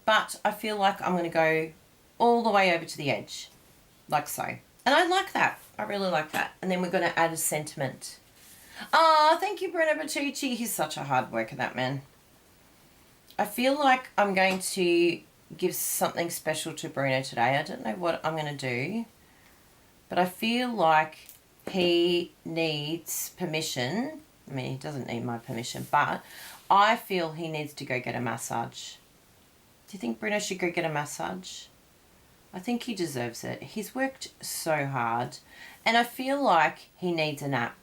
[SPEAKER 1] But I feel like I'm going to go all the way over to the edge. Like so. And I like that. I really like that. And then we're going to add a sentiment. Oh, thank you, Bruno Bertucci. He's such a hard worker, that man. I feel like I'm going to give something special to Bruno today. I don't know what I'm going to do, but I feel like he needs permission. I mean, he doesn't need my permission, but I feel he needs to go get a massage. Do you think Bruno should go get a massage? I think he deserves it. He's worked so hard, and I feel like he needs a nap.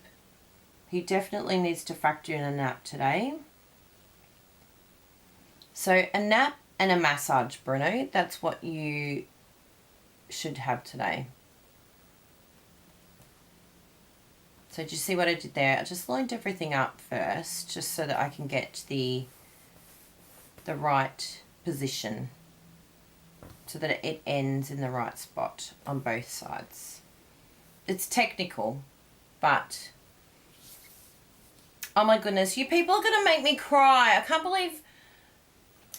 [SPEAKER 1] He definitely needs to factor in a nap today. So a nap and a massage, Bruno. That's what you should have today. So do you see what I did there? I just lined everything up first, just so that I can get the right position, so that it ends in the right spot on both sides. It's technical, but oh my goodness, you people are going to make me cry. I can't believe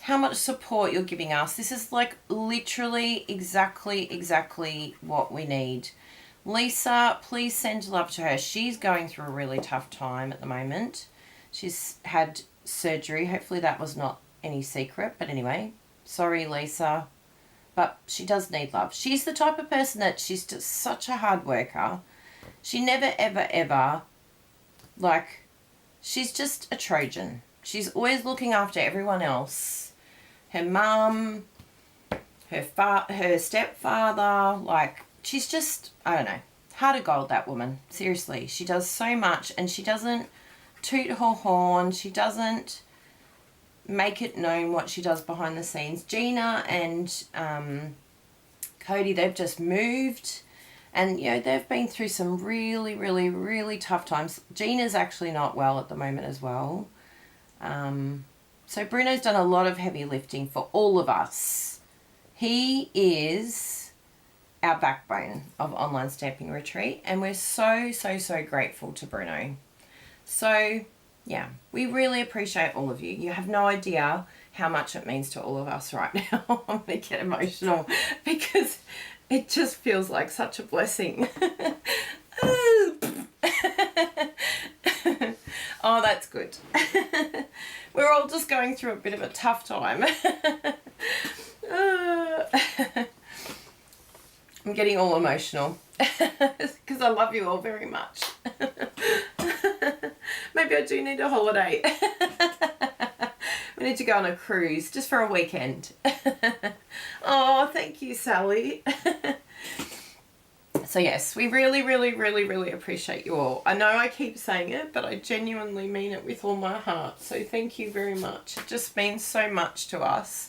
[SPEAKER 1] how much support you're giving us. This is like literally exactly what we need. Lisa, please send love to her. She's going through a really tough time at the moment. She's had surgery. Hopefully that was not any secret. But anyway, sorry, Lisa. But she does need love. She's the type of person that she's just such a hard worker. She never, ever, like, she's just a Trojan. She's always looking after everyone else. Her mum, her stepfather, like, she's just, I don't know, heart of gold, that woman. Seriously, she does so much, and she doesn't toot her horn. She doesn't make it known what she does behind the scenes. Gina and Cody, they've just moved, and, you know, they've been through some really tough times. Gina's actually not well at the moment as well. So Bruno's done a lot of heavy lifting for all of us. He is our backbone of Online Stamping Retreat, and we're so, so, so grateful to Bruno. So, yeah, we really appreciate all of you. You have no idea how much it means to all of us right now. I'm going to get emotional because it just feels like such a blessing. Oh, that's good. We're all just going through a bit of a tough time. I'm getting all emotional because I love you all very much. Maybe I do need a holiday. We need to go on a cruise just for a weekend. Oh, thank you, Sally. So yes, we really, really, really, really appreciate you all. I know I keep saying it, but I genuinely mean it with all my heart. So thank you very much. It just means so much to us,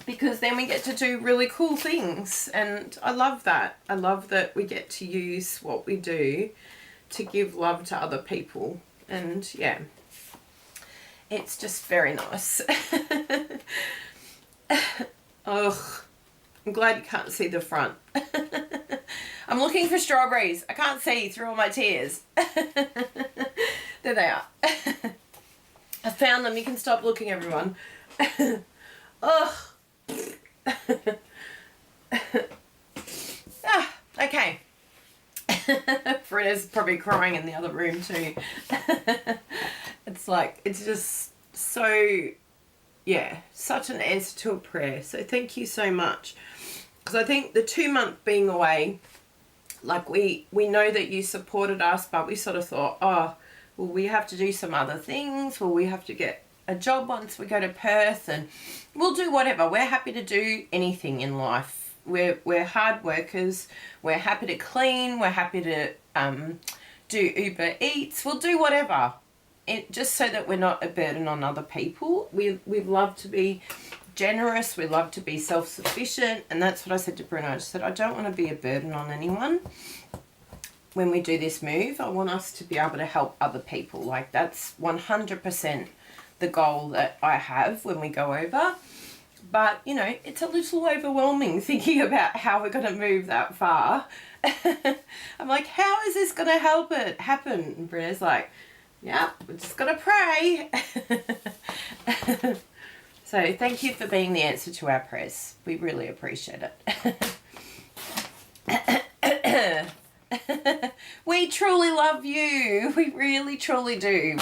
[SPEAKER 1] because then we get to do really cool things. And I love that. I love that we get to use what we do to give love to other people. And yeah, it's just very nice. Ugh, I'm glad you can't see the front. I'm looking for strawberries. I can't see through all my tears. There they are. I found them. You can stop looking, everyone. Ugh. Okay. Freda's probably crying in the other room too. It's like, it's just so, yeah, such an answer to a prayer. So thank you so much. Because I think the 2-month being away, like we know that you supported us, but we sort of thought, oh, well, we have to do some other things. Well, we have to get a job once we go to Perth, and we'll do whatever. We're happy to do anything in life. We're hard workers. We're happy to clean. We're happy to do Uber Eats. We'll do whatever, just so that we're not a burden on other people. We love to be generous. We love to be self-sufficient, and that's what I said to Bruno. I just said, I don't want to be a burden on anyone. When we do this move, I want us to be able to help other people. Like, that's 100% the goal that I have when we go over. But, you know, it's a little overwhelming thinking about how we're going to move that far. I'm like, how is this going to help it happen? And Bruno's like, yeah, we're just going to pray. So thank you for being the answer to our prayers. We really appreciate it. We truly love you. We really, truly do.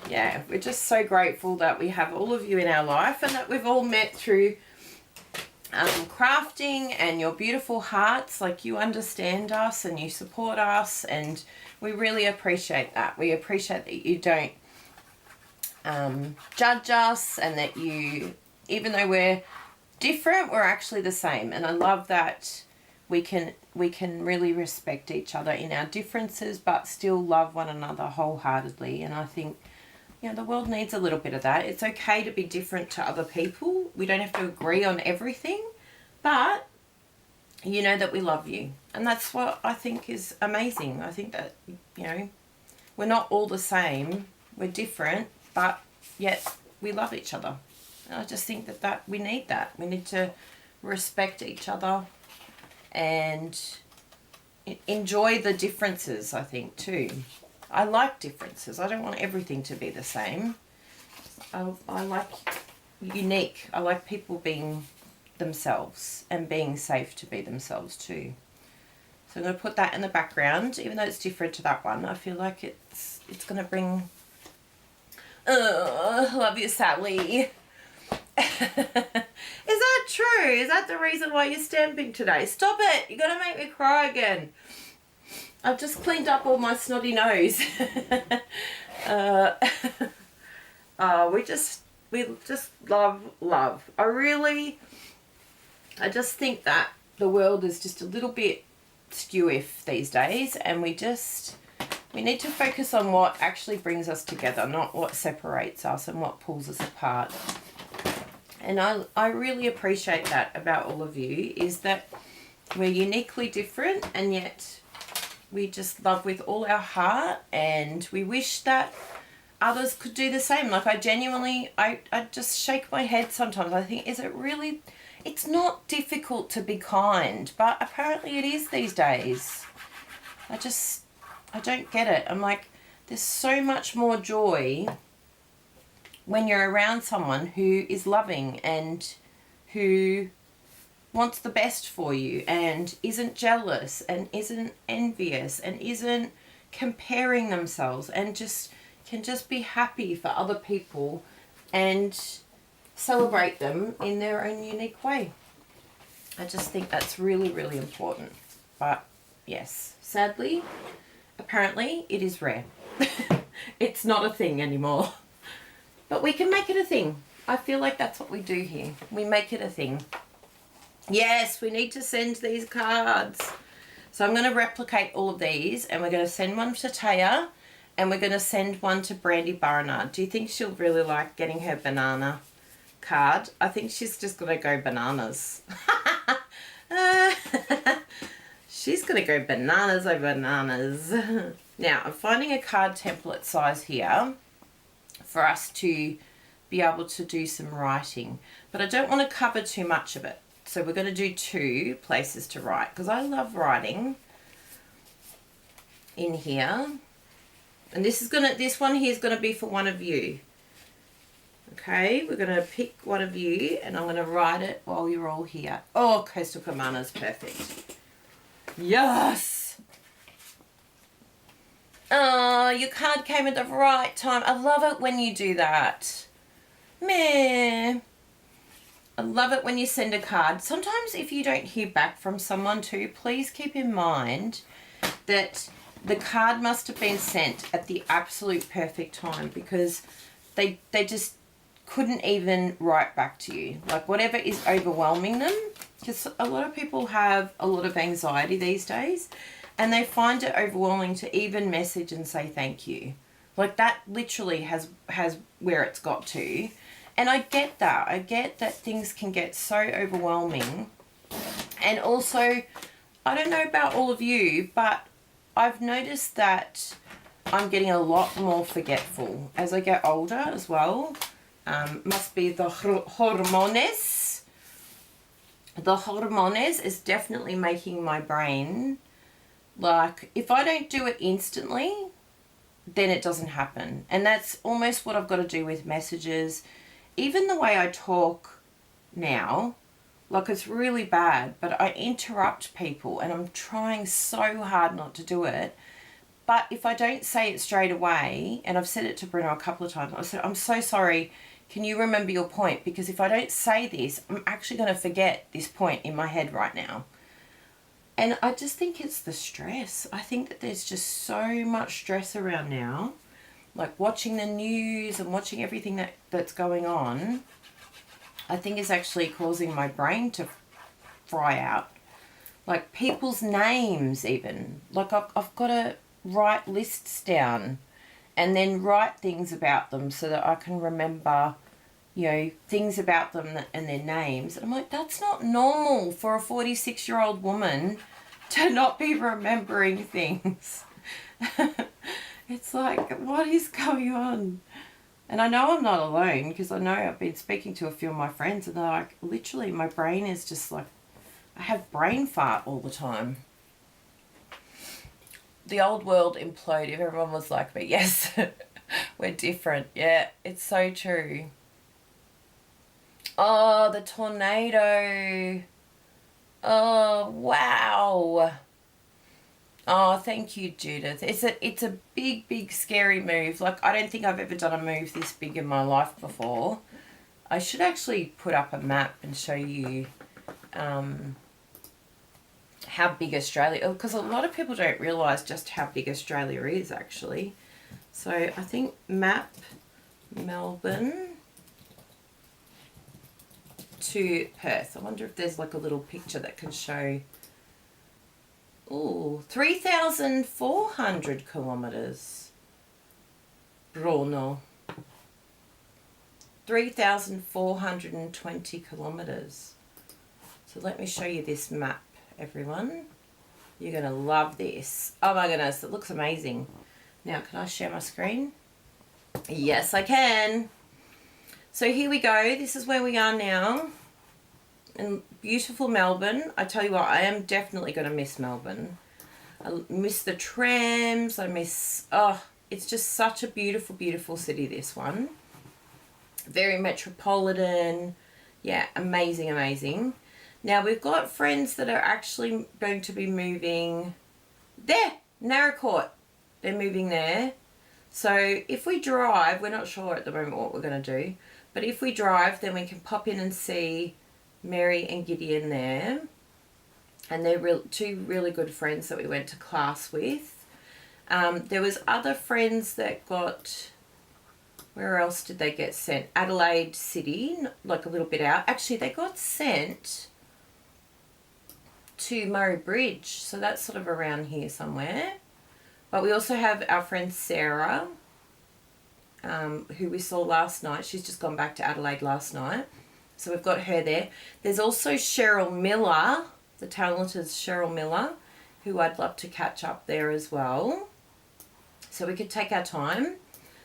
[SPEAKER 1] Yeah, we're just so grateful that we have all of you in our life, and that we've all met through crafting and your beautiful hearts. Like, you understand us and you support us, and we really appreciate that. We appreciate that you don't judge us, and that you, even though we're different, we're actually the same. And I love that we can really respect each other in our differences, but still love one another wholeheartedly. And I think, you know, the world needs a little bit of that. It's okay to be different to other people. We don't have to agree on everything, but you know that we love you. And that's what I think is amazing. I think that, you know, we're not all the same. We're different, but yet we love each other. And I just think that we need that. We need to respect each other and enjoy the differences, I think, too. I like differences. I don't want everything to be the same. I like unique. I like people being themselves and being safe to be themselves too. So I'm going to put that in the background, even though it's different to that one. I feel like it's going to bring... love you, Sally. Is that true? Is that the reason why you're stamping today? Stop it! You're going to make me cry again. I've just cleaned up all my snotty nose. We just love. I just think that the world is just a little bit skew-if these days, and we need to focus on what actually brings us together, not what separates us and what pulls us apart. And I really appreciate that about all of you, is that we're uniquely different, and yet we just love with all our heart, and we wish that others could do the same. Like, I genuinely, I just shake my head sometimes. I think, is it really, it's not difficult to be kind, but apparently it is these days. I don't get it. I'm like, there's so much more joy when you're around someone who is loving and who wants the best for you and isn't jealous and isn't envious and isn't comparing themselves and just can just be happy for other people and celebrate them in their own unique way. I just think that's really, really important. But yes, sadly, apparently it is rare. It's not a thing anymore. But we can make it a thing. I feel like that's what we do here. We make it a thing. Yes, we need to send these cards. So I'm going to replicate all of these, and we're going to send one to Taya, and we're going to send one to Brandy Barnard. Do you think she'll really like getting her banana card? I think she's just going to go bananas. She's going to go bananas over bananas. Now, I'm finding a card template size here for us to be able to do some writing. But I don't want to cover too much of it. So we're going to do 2 places to write, because I love writing in here. And this one here is going to be for one of you. Okay, we're going to pick one of you, and I'm going to write it while you're all here. Oh, Coastal Commander's perfect. Yes! Oh, your card came at the right time. I love it when you do that. Meh. I love it when you send a card. Sometimes if you don't hear back from someone too, please keep in mind that the card must have been sent at the absolute perfect time, because they just couldn't even write back to you. Like, whatever is overwhelming them, because a lot of people have a lot of anxiety these days, and they find it overwhelming to even message and say thank you. Like, that literally has where it's got to. And I get that. I get that things can get so overwhelming. And also, I don't know about all of you, but I've noticed that I'm getting a lot more forgetful as I get older as well. Must be the hormones. The hormones is definitely making my brain, like, if I don't do it instantly, then it doesn't happen. And that's almost what I've got to do with messages. Even the way I talk now, like, it's really bad, but I interrupt people, and I'm trying so hard not to do it. But if I don't say it straight away, and I've said it to Bruno a couple of times, I said, I'm so sorry, can you remember your point? Because if I don't say this, I'm actually going to forget this point in my head right now. And I just think it's the stress. I think that there's just so much stress around now. Like, watching the news and watching everything that's going on, I think is actually causing my brain to fry out. Like, people's names even. Like, I've got to write lists down and then write things about them so that I can remember, you know, things about them and their names. And I'm like, that's not normal for a 46-year-old woman to not be remembering things. It's like, what is going on? And I know I'm not alone, because I know I've been speaking to a few of my friends, and they're like, literally, my brain is just like, I have brain fart all the time. The old world imploded. Everyone was like, but yes, we're different. Yeah, it's so true. Oh, the tornado. Oh, wow. Oh, thank you, Judith. It's a big, scary move. Like, I don't think I've ever done a move this big in my life before. I should actually put up a map and show you how big Australia, because a lot of people don't realise just how big Australia is, actually. So I think map Melbourne to Perth. I wonder if there's like a little picture that can show. Oh, 3,400 kilometres. Bruno. 3,420 kilometres. So let me show you this map, everyone. You're going to love this. Oh my goodness, it looks amazing. Now, can I share my screen? Yes, I can. So here we go. This is where we are now. In beautiful Melbourne. I tell you what, I am definitely going to miss Melbourne. I miss the trams. I miss... Oh, it's just such a beautiful, beautiful city, this one. Very metropolitan. Yeah, amazing, amazing. Now, we've got friends that are actually going to be moving there, Narracourt. They're moving there. So if we drive, we're not sure at the moment what we're going to do, but if we drive, then we can pop in and see Mary and Gideon there. And they're two really good friends that we went to class with. There was other friends that got... Where else did they get sent? Adelaide City, like a little bit out. Actually, they got sent to Murray Bridge, so that's sort of around here somewhere. But we also have our friend Sarah, who we saw last night. She's just gone back to Adelaide last night. So we've got her there. There's also Cheryl Miller, the talented Cheryl Miller, who I'd love to catch up there as well. So we could take our time,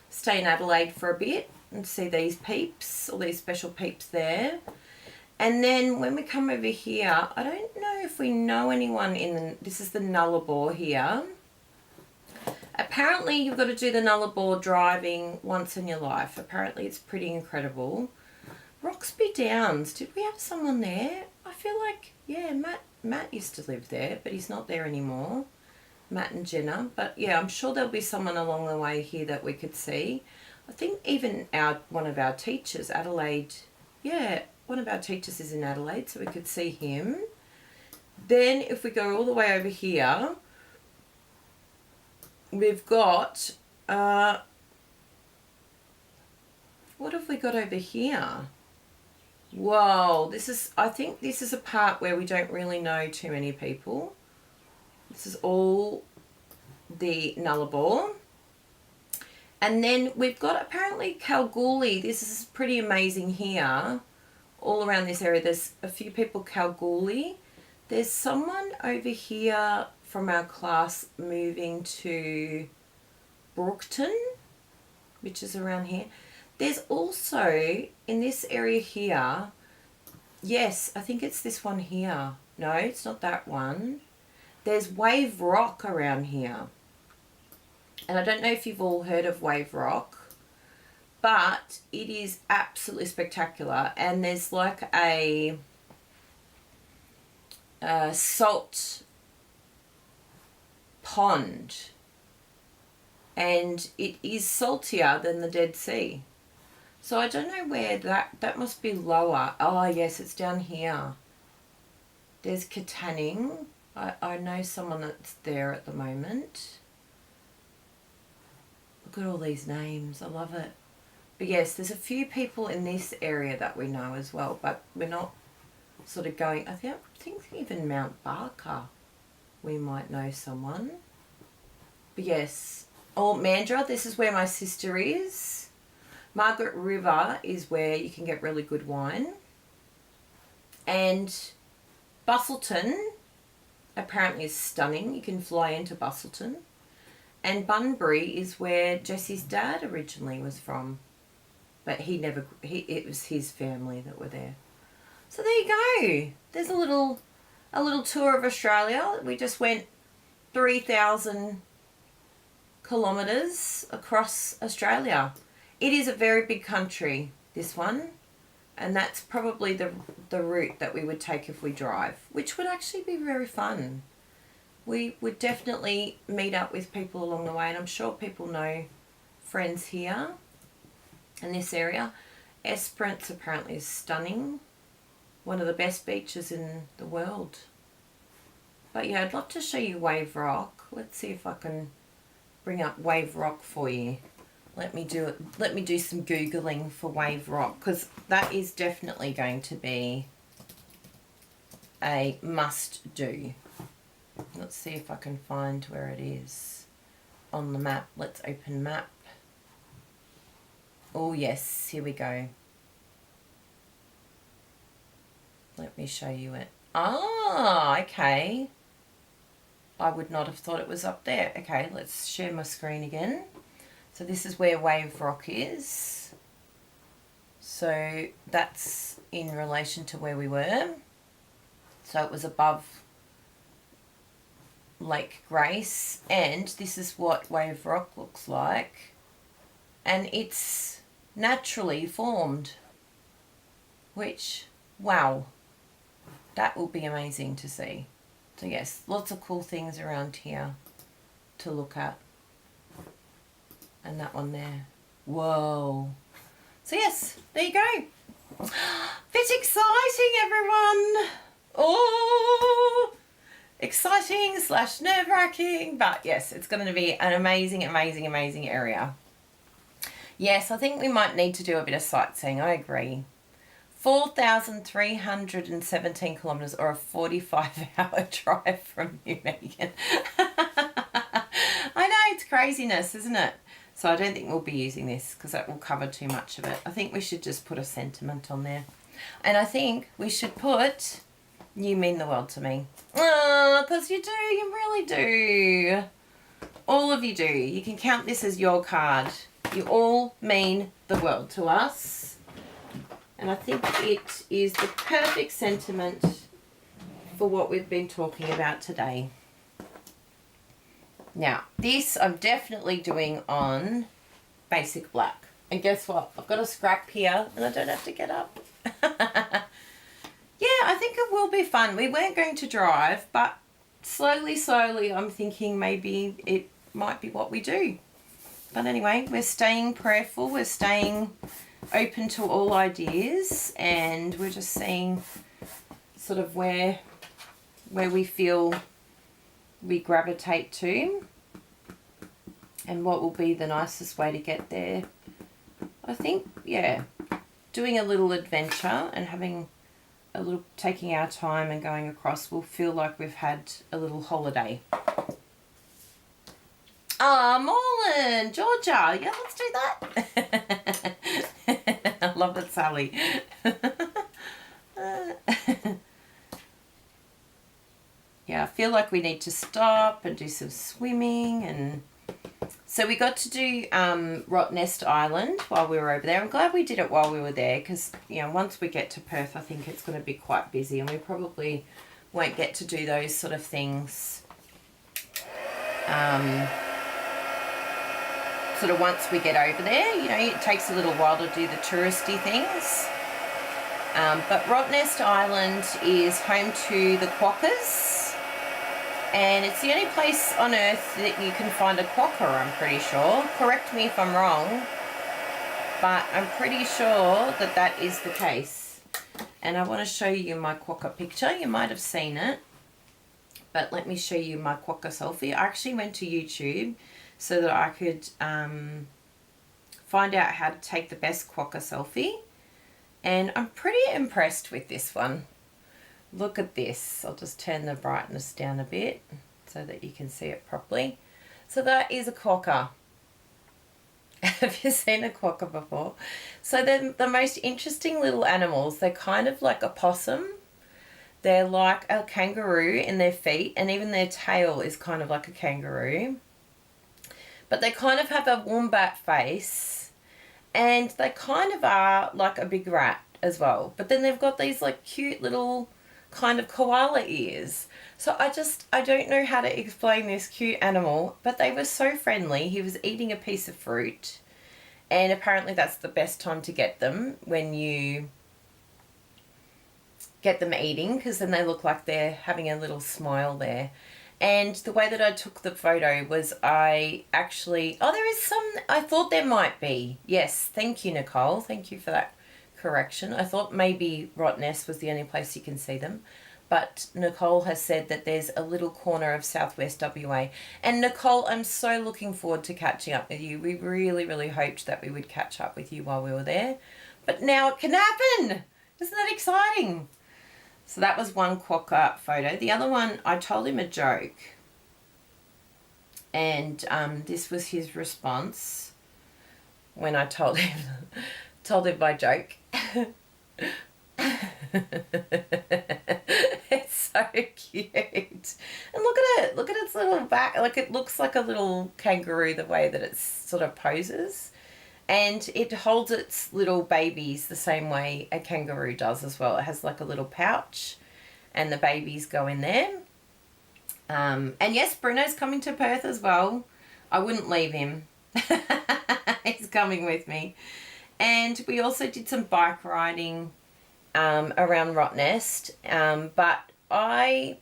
[SPEAKER 1] stay in Adelaide for a bit and see these peeps, all these special peeps there. And then when we come over here, I don't know if we know anyone in the... This is the Nullarbor here. Apparently you've got to do the Nullarbor driving once in your life. Apparently it's pretty incredible. Roxby Downs, did we have someone there? I feel like, yeah, Matt used to live there, but he's not there anymore. Matt and Jenna. But yeah, I'm sure there'll be someone along the way here that we could see. I think even one of our teachers, Adelaide, yeah, one of our teachers is in Adelaide, so we could see him. Then if we go all the way over here, we've got, what have we got over here? Whoa, I think this is a part where we don't really know too many people. This is all the Nullarbor. And then we've got apparently Kalgoorlie. This is pretty amazing here. All around this area, there's a few people Kalgoorlie. There's someone over here from our class moving to Brookton, which is around here. There's also, in this area here, yes, I think it's this one here. No, it's not that one. There's Wave Rock around here. And I don't know if you've all heard of Wave Rock, but it is absolutely spectacular. And there's like a salt pond. And it is saltier than the Dead Sea. So I don't know where that must be lower. Oh, yes, it's down here. There's Katanning. I know someone that's there at the moment. Look at all these names. I love it. But yes, there's a few people in this area that we know as well, but we're not sort of going... I think even Mount Barker, we might know someone. But yes. Oh, Mandurah, this is where my sister is. Margaret River is where you can get really good wine. And Busselton apparently is stunning. You can fly into Busselton. And Bunbury is where Jesse's dad originally was from. But it was his family that were there. So there you go. There's a little tour of Australia. We just went 3,000 kilometres across Australia. It is a very big country, this one, and that's probably the route that we would take if we drive, which would actually be very fun. We would definitely meet up with people along the way, and I'm sure people know friends here in this area. Esperance apparently is stunning, one of the best beaches in the world. But yeah, I'd love to show you Wave Rock. Let's see if I can bring up Wave Rock for you. Let me do some Googling for Wave Rock, because that is definitely going to be a must-do. Let's see if I can find where it is on the map. Let's open map. Oh yes, here we go. Let me show you it. Ah, okay. I would not have thought it was up there. Okay, let's share my screen again. So this is where Wave Rock is. So that's in relation to where we were. So it was above Lake Grace, and this is what Wave Rock looks like. And it's naturally formed, which, wow, that will be amazing to see. So yes, lots of cool things around here to look at. And that one there. Whoa. So yes, there you go. Bit exciting, everyone. Oh, exciting / nerve-wracking. But yes, it's going to be an amazing, amazing, amazing area. Yes, I think we might need to do a bit of sightseeing. I agree. 4,317 kilometres, or a 45-hour drive from you, Megan. I know, it's craziness, isn't it? So I don't think we'll be using this because that will cover too much of it. I think we should just put a sentiment on there. And I think we should put, you mean the world to me. Oh, because you do, you really do. All of you do. You can count this as your card. You all mean the world to us. And I think it is the perfect sentiment for what we've been talking about today. Now, this I'm definitely doing on basic black. And guess what? I've got a scrap here and I don't have to get up. Yeah, I think it will be fun. We weren't going to drive, but slowly I'm thinking maybe it might be what we do. But anyway, we're staying prayerful. We're staying open to all ideas, and we're just seeing sort of where we feel we gravitate to and what will be the nicest way to get there. I think, yeah, doing a little adventure and having a little, taking our time and going across will feel like we've had a little holiday. Morland, Georgia, yeah, let's do that. I love it, Sally. Yeah, I feel like we need to stop and do some swimming. And so we got to do Rottnest Island while we were over there. I'm glad we did it while we were there because, you know, once we get to Perth, I think it's going to be quite busy and we probably won't get to do those sort of things sort of once we get over there. You know, it takes a little while to do the touristy things. But Rottnest Island is home to the quokkas, and it's the only place on earth that you can find a quokka, I'm pretty sure. Correct me if I'm wrong, but I'm pretty sure that that is the case. And I want to show you my quokka picture. You might have seen it, but let me show you my quokka selfie. I actually went to YouTube so that I could find out how to take the best quokka selfie. And I'm pretty impressed with this one. Look at this. I'll just turn the brightness down a bit so that you can see it properly. So that is a quokka. Have you seen a quokka before? So they're the most interesting little animals. They're kind of like a possum. They're like a kangaroo in their feet, and even their tail is kind of like a kangaroo. But they kind of have a wombat face, and they kind of are like a big rat as well. But then they've got these like cute little kind of koala ears. So I don't know how to explain this cute animal, but they were so friendly. He was eating a piece of fruit, and apparently that's the best time to get them, when you get them eating, because then they look like they're having a little smile there. And the way that I took the photo was I actually, there is some, I thought there might be. Yes, thank you, Nicole. Thank you for that correction. I thought maybe Rottnest was the only place you can see them. But Nicole has said that there's a little corner of southwest WA. And Nicole, I'm so looking forward to catching up with you. We really, really hoped that we would catch up with you while we were there. But now it can happen. Isn't that exciting? So that was one quokka photo. The other one, I told him a joke. And this was his response when I told him my joke. It's so cute. And look at it. Look at its little back. Like, it looks like a little kangaroo the way that it sort of poses. And it holds its little babies the same way a kangaroo does as well. It has like a little pouch and the babies go in there. And yes, Bruno's coming to Perth as well. I wouldn't leave him. He's coming with me. And we also did some bike riding around Rottnest, but I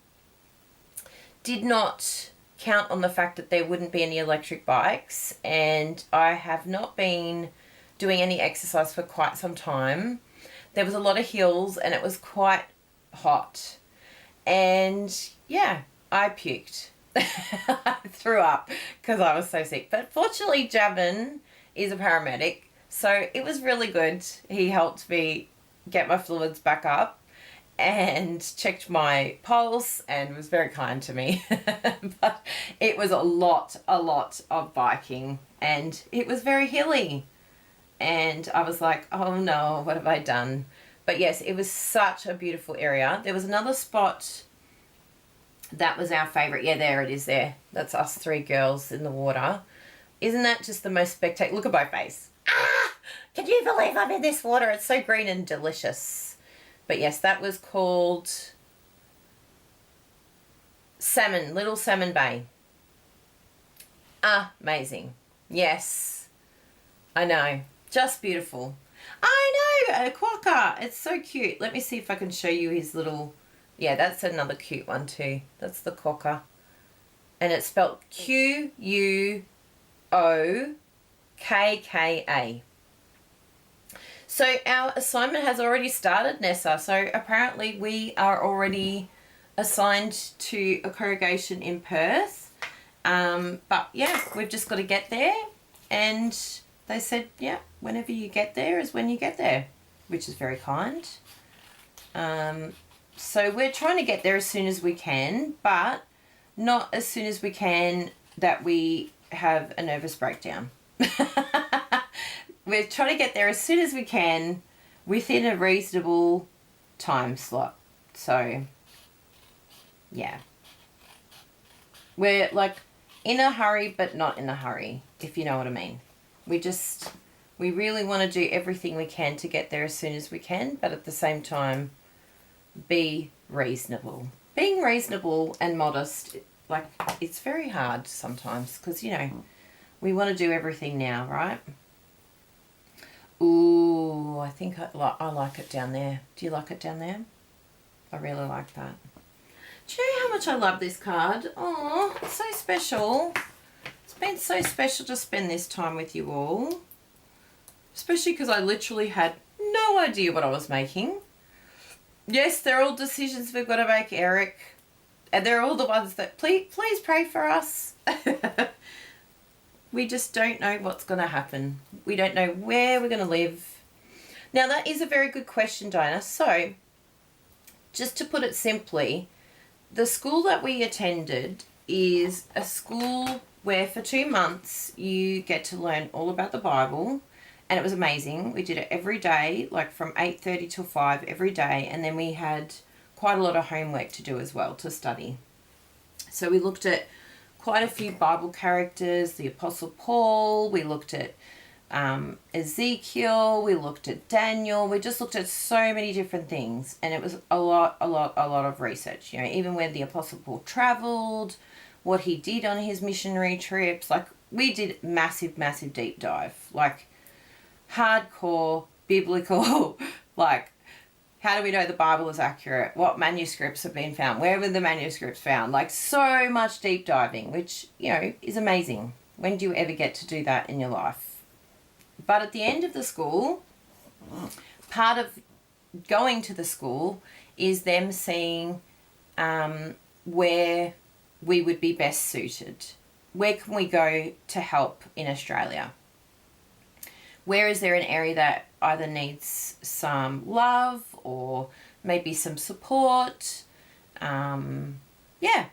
[SPEAKER 1] did not count on the fact that there wouldn't be any electric bikes, and I have not been doing any exercise for quite some time. There was a lot of hills and it was quite hot, and yeah, I puked. I threw up because I was so sick, but fortunately Javin is a paramedic, so it was really good. He helped me get my fluids back up and checked my pulse and was very kind to me. But it was a lot of biking and it was very hilly. And I was like, oh no, what have I done? But yes, it was such a beautiful area. There was another spot that was our favourite. Yeah, there it is there. That's us three girls in the water. Isn't that just the most spectacular? Look at my face. Ah! Can you believe I'm in this water? It's so green and delicious. But yes, that was called Little Salmon Bay. Amazing. Yes. I know. Just beautiful. I know, a quokka. It's so cute. Let me see if I can show you his little... Yeah, that's another cute one too. That's the quokka. And it's spelled Quokka. So our assignment has already started, Nessa. So apparently we are already assigned to a congregation in Perth. But yeah, we've just got to get there. And they said, yeah, whenever you get there is when you get there, which is very kind. So we're trying to get there as soon as we can, but not as soon as we can that we have a nervous breakdown. We're trying to get there as soon as we can within a reasonable time slot. So, yeah. We're like in a hurry, but not in a hurry, if you know what I mean. We really want to do everything we can to get there as soon as we can, but at the same time, be reasonable. Being reasonable and modest, like, it's very hard sometimes because, you know, we want to do everything now, right? Ooh, I think I like it down there. Do you like it down there? I really like that. Do you know how much I love this card? Oh, it's so special. It's been so special to spend this time with you all. Especially because I literally had no idea what I was making. Yes, they're all decisions we've got to make, Eric. And they're all the ones that, please pray for us. We just don't know what's going to happen. We don't know where we're going to live. Now, that is a very good question, Dinah. So, just to put it simply, the school that we attended is a school where for 2 months you get to learn all about the Bible. And it was amazing. We did it every day, like from 8:30 till 5 every day. And then we had quite a lot of homework to do as well, to study. So we looked at quite a few Bible characters, the Apostle Paul, we looked at Ezekiel, we looked at Daniel, we just looked at so many different things, and it was a lot of research, you know, even where the Apostle Paul traveled, what he did on his missionary trips. Like, we did massive deep dive, like hardcore biblical, like, how do we know the Bible is accurate? What manuscripts have been found? Where were the manuscripts found? Like, so much deep diving, which, you know, is amazing. When do you ever get to do that in your life? But at the end of the school, part of going to the school is them seeing where we would be best suited. Where can we go to help in Australia? Where is there an area that either needs some love or maybe some support? Yeah.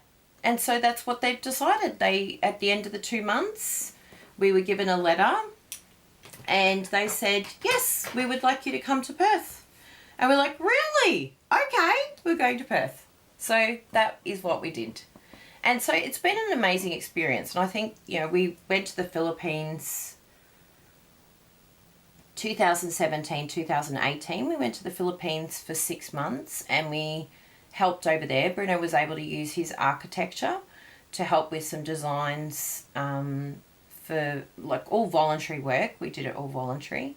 [SPEAKER 1] And so that's what they've decided. At the end of the 2 months, we were given a letter and they said, yes, we would like you to come to Perth. And we're like, really? Okay, we're going to Perth. So that is what we did. And so it's been an amazing experience. And I think, you know, we went to the Philippines 2017, 2018. We went to the Philippines for 6 months and we helped over there. Bruno was able to use his architecture to help with some designs for like all voluntary work. We did it all voluntary.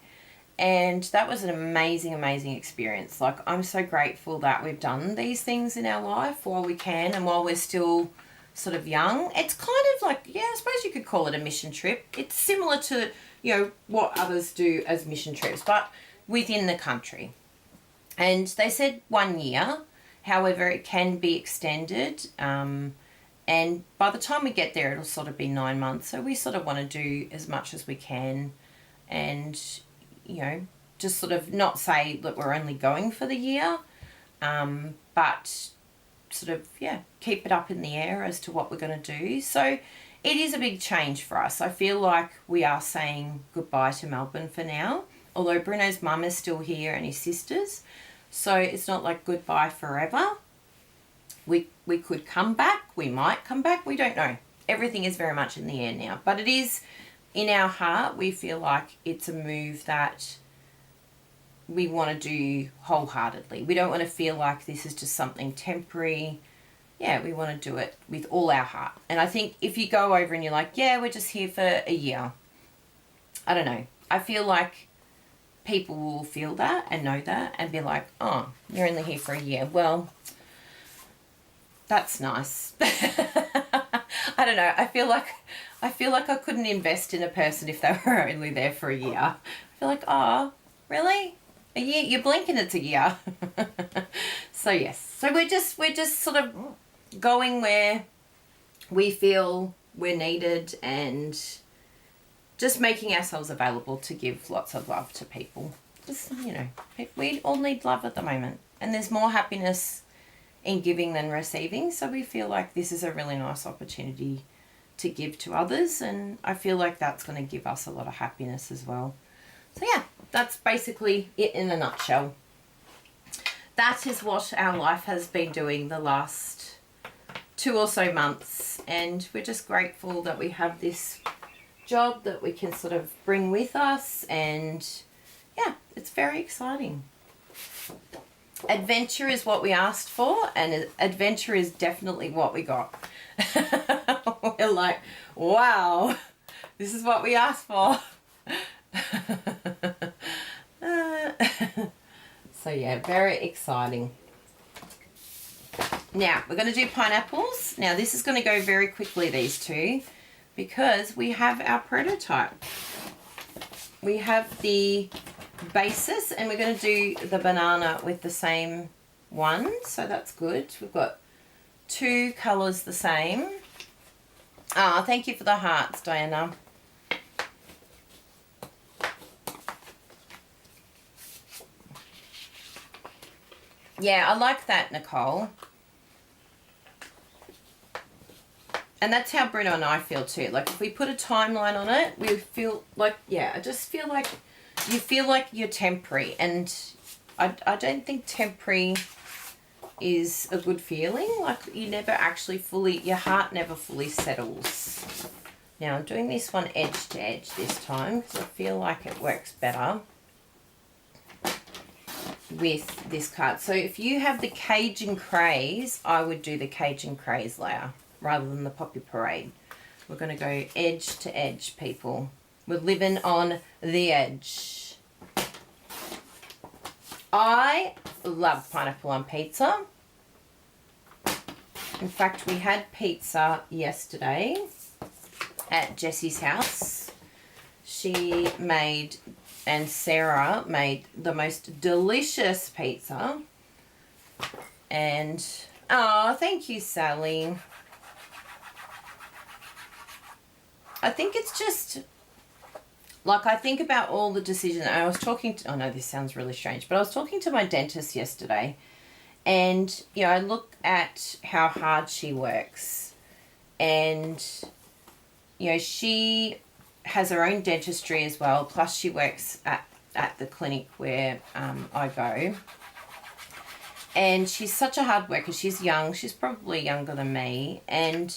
[SPEAKER 1] And that was an amazing, amazing experience. Like, I'm so grateful that we've done these things in our life while we can and while we're still sort of young. It's kind of like, yeah, I suppose you could call it a mission trip. It's similar to, you know, what others do as mission trips, but within the country. And they said 1 year. However, it can be extended. And by the time we get there, it'll sort of be 9 months. So we sort of want to do as much as we can and, you know, just sort of not say that we're only going for the year, but sort of, yeah, keep it up in the air as to what we're going to do. So it is a big change for us. I feel like we are saying goodbye to Melbourne for now, although Bruno's mum is still here and his sisters. So it's not like goodbye forever. We could come back. We might come back. We don't know. Everything is very much in the air now. But it is, in our heart, we feel like it's a move that we want to do wholeheartedly. We don't want to feel like this is just something temporary. Yeah, we want to do it with all our heart. And I think if you go over and you're like, yeah, we're just here for a year. I don't know. I feel like people will feel that and know that and be like, oh, you're only here for a year. Well, that's nice. I don't know. I feel like I couldn't invest in a person if they were only there for a year. I feel like, oh, really? A year? You blink and it's a year. So yes. So we're just sort of going where we feel we're needed and just making ourselves available to give lots of love to people. Just, you know, we all need love at the moment. And there's more happiness in giving than receiving. So we feel like this is a really nice opportunity to give to others. And I feel like that's going to give us a lot of happiness as well. So yeah, that's basically it in a nutshell. That is what our life has been doing the last 2 or so months. And we're just grateful that we have this job that we can sort of bring with us. And yeah, it's very exciting. Adventure is what we asked for, and adventure is definitely what we got. We're like, wow, this is what we asked for. So yeah, very exciting. Now, we're going to do pineapples. Now, this is going to go very quickly, these two, because we have our prototype. We have the basis and we're going to do the banana with the same one, so that's good. We've got 2 colours the same. Ah, thank you for the hearts, Diana. Yeah, I like that, Nicole. And that's how Bruno and I feel too. Like, if we put a timeline on it, we feel like, yeah, I just feel like you feel like you're temporary, and I don't think temporary is a good feeling. Like, you never actually fully, your heart never fully settles. Now, I'm doing this one edge to edge this time because I feel like it works better with this card. So if you have the Cajun Craze, I would do the Cajun Craze layer rather than the Poppy Parade. We're going to go edge to edge, people. We're living on the edge. I love pineapple on pizza. In fact, we had pizza yesterday at Jessie's house. She made, and Sarah made, the most delicious pizza. And, oh, thank you, Sally. I think it's just, like, I think about all the decisions. I was talking to, I know this sounds really strange, but I was talking to my dentist yesterday, and, you know, I look at how hard she works, and, you know, she has her own dentistry as well, plus she works at the clinic where I go, And she's such a hard worker. She's young. She's probably younger than me. And,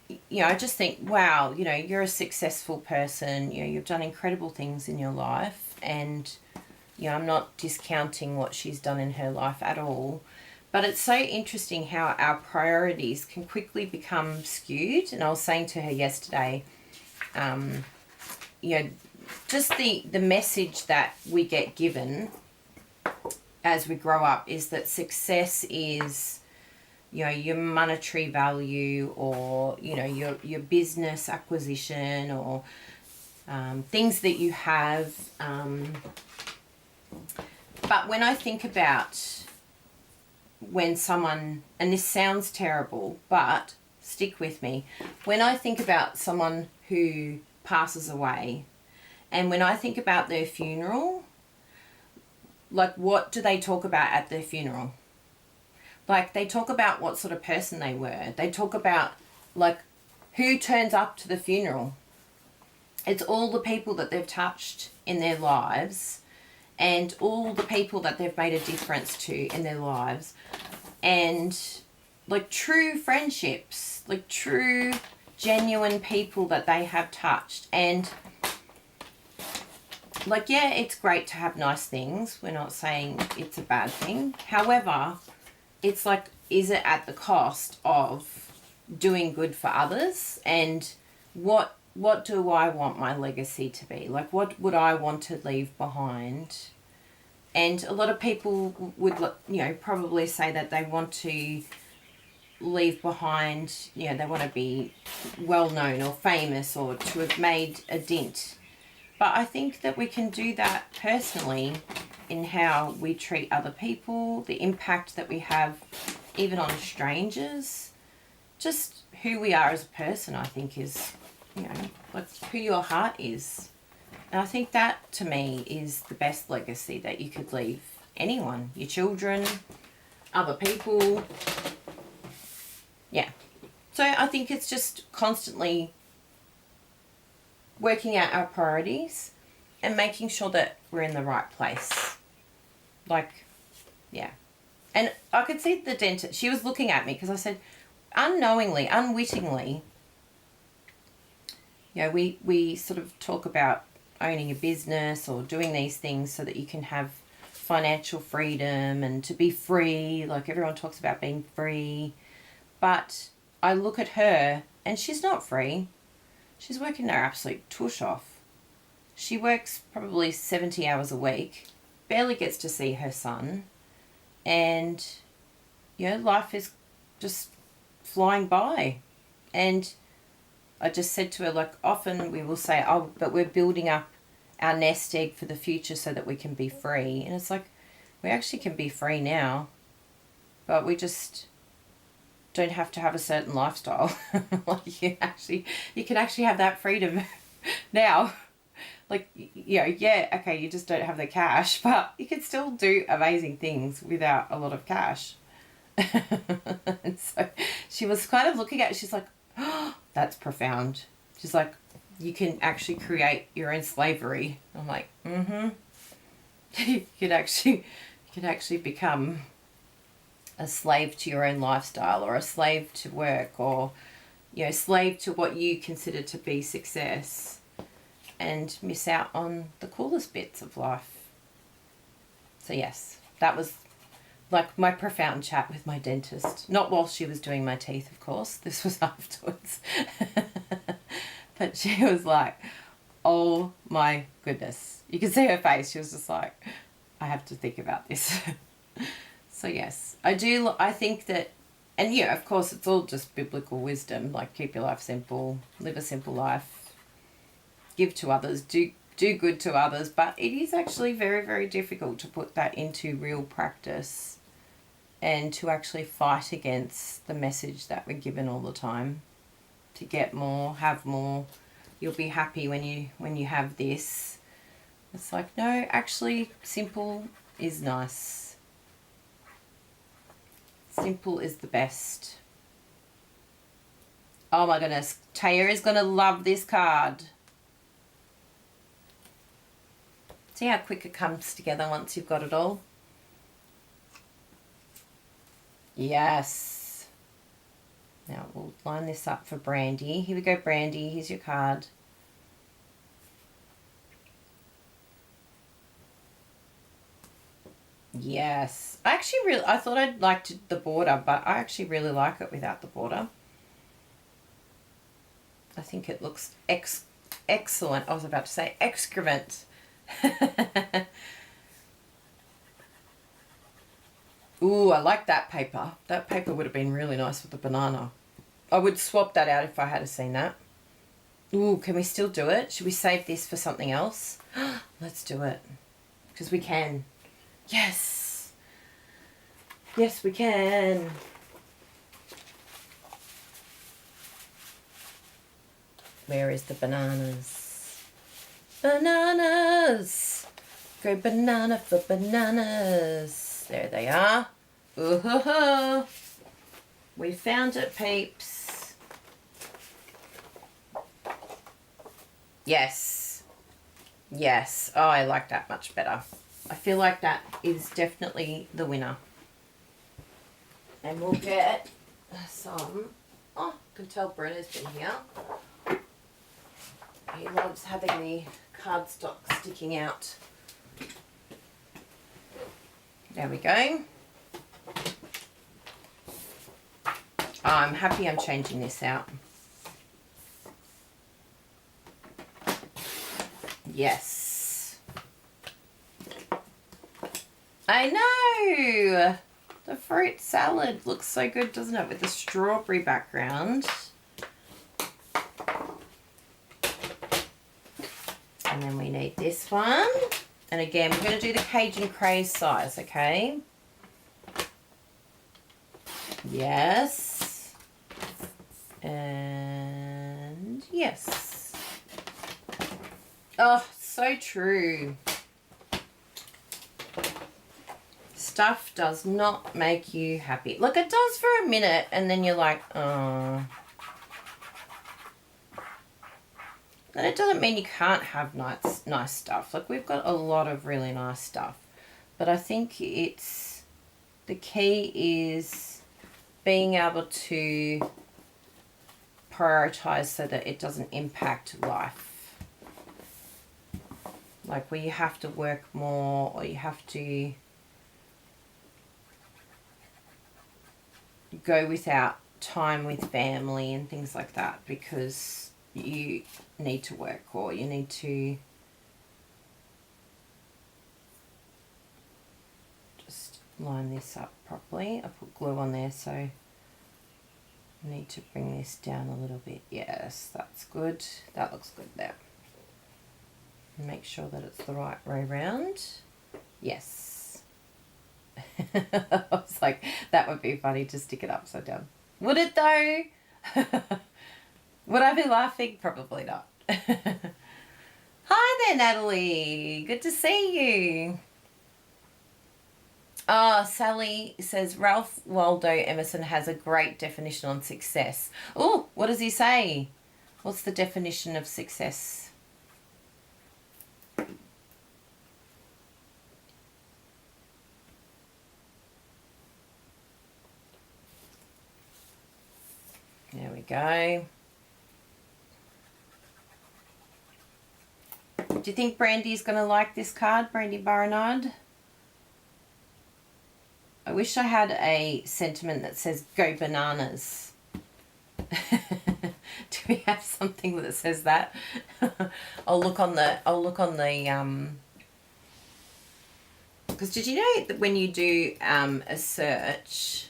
[SPEAKER 1] you know, I just think, wow, you know, you're a successful person. You know, you've done incredible things in your life. And, you know, I'm not discounting what she's done in her life at all. But it's so interesting how our priorities can quickly become skewed. And I was saying to her yesterday, you know, just the message that we get given as we grow up is that success is, you know, your monetary value, or, you know, your business acquisition, or things that you have. But when I think about when someone, and this sounds terrible, but stick with me, when I think about someone who passes away, and when I think about their funeral, like, what do they talk about at their funeral? Like, they talk about what sort of person they were. They talk about, like, who turns up to the funeral. It's all the people that they've touched in their lives, and all the people that they've made a difference to in their lives. And, like, true friendships, like, true, genuine people that they have touched. And, like, yeah, it's great to have nice things. We're not saying it's a bad thing. However, it's like, is it at the cost of doing good for others? And what do I want my legacy to be? Like, what would I want to leave behind? And a lot of people would, you know, probably say that they want to leave behind, you know, they want to be well known or famous, or to have made a dent. But I think that we can do that personally in how we treat other people, the impact that we have even on strangers, just who we are as a person, I think is, you know, like, who your heart is. And I think that, to me, is the best legacy that you could leave anyone, your children, other people. Yeah. So I think it's just constantly working out our priorities and making sure that we're in the right place. Like, yeah. And I could see the dentist, she was looking at me because I said, unknowingly, unwittingly, you know, we sort of talk about owning a business or doing these things so that you can have financial freedom and to be free. Like, everyone talks about being free. But I look at her and she's not free. She's working her absolute tush off. She works probably 70 hours a week, barely gets to see her son, and, you know, life is just flying by. And I just said to her, like, often we will say, oh, but we're building up our nest egg for the future so that we can be free. And it's like, we actually can be free now, but we just don't have to have a certain lifestyle. Like, you can actually have that freedom now. Like, you know, yeah, okay, you just don't have the cash, but you can still do amazing things without a lot of cash. And so she was kind of looking at it, she's like, oh, that's profound. She's like, you can actually create your own slavery. I'm like, you could actually become a slave to your own lifestyle, or a slave to work, or, you know, slave to what you consider to be success, and miss out on the coolest bits of life. So yes, that was like my profound chat with my dentist. Not while she was doing my teeth, of course. This was afterwards. But she was like, oh my goodness. You can see her face. She was just like, I have to think about this. So yes, I think that, and yeah, of course, it's all just biblical wisdom, like, keep your life simple, live a simple life, give to others, do good to others. But it is actually very, very difficult to put that into real practice and to actually fight against the message that we're given all the time, to get more, have more, you'll be happy when you have this. It's like, no, actually, simple is nice. Simple is the best. Oh my goodness, Taya is going to love this card. See how quick it comes together once you've got it all. Yes. Now we'll line this up for Brandy. Here we go, Brandy. Here's your card. Yes. I thought I'd liked the border, but I actually really like it without the border. I think it looks excellent. I was about to say excrement. Ooh, I like that paper. That paper would have been really nice with the banana. I would swap that out if I had seen that. Ooh, can we still do it? Should we save this for something else? Let's do it. Because we can. Yes. Yes, we can. Where is the bananas? Bananas! Go banana for bananas. There they are. Ooh-hoo-hoo. We found it, peeps. Yes. Yes. Oh, I like that much better. I feel like that is definitely the winner. And we'll get some... Oh, I can tell Brenna's been here. He loves having the cardstock sticking out. There we go. I'm happy I'm changing this out. Yes. I know! The fruit salad looks so good, doesn't it? With the strawberry background. And then we need this one. And again, we're going to do the Cajun Craze size, okay? Yes. And yes. Oh, so true. Stuff does not make you happy. Look, it does for a minute, and then you're like, oh. And it doesn't mean you can't have nice stuff. Like, we've got a lot of really nice stuff. But I think it's... The key is being able to prioritize so that it doesn't impact life. Like, where you have to work more, or you have to go without time with family and things like that because you need to work, or you need to just line this up properly. I put glue on there, so I need to bring this down a little bit. Yes, that's good. That looks good there. Make sure that it's the right way round. Yes. I was like, that would be funny to stick it upside down. Would it though? Would I be laughing? Probably not. Hi there, Natalie. Good to see you. Oh, Sally says Ralph Waldo Emerson has a great definition on success. Oh, what does he say? What's the definition of success? There we go. Do you think Brandy's going to like this card, Brandy Barnard? I wish I had a sentiment that says "Go bananas." Do we have something that says that? I'll look on the because did you know that when you do a search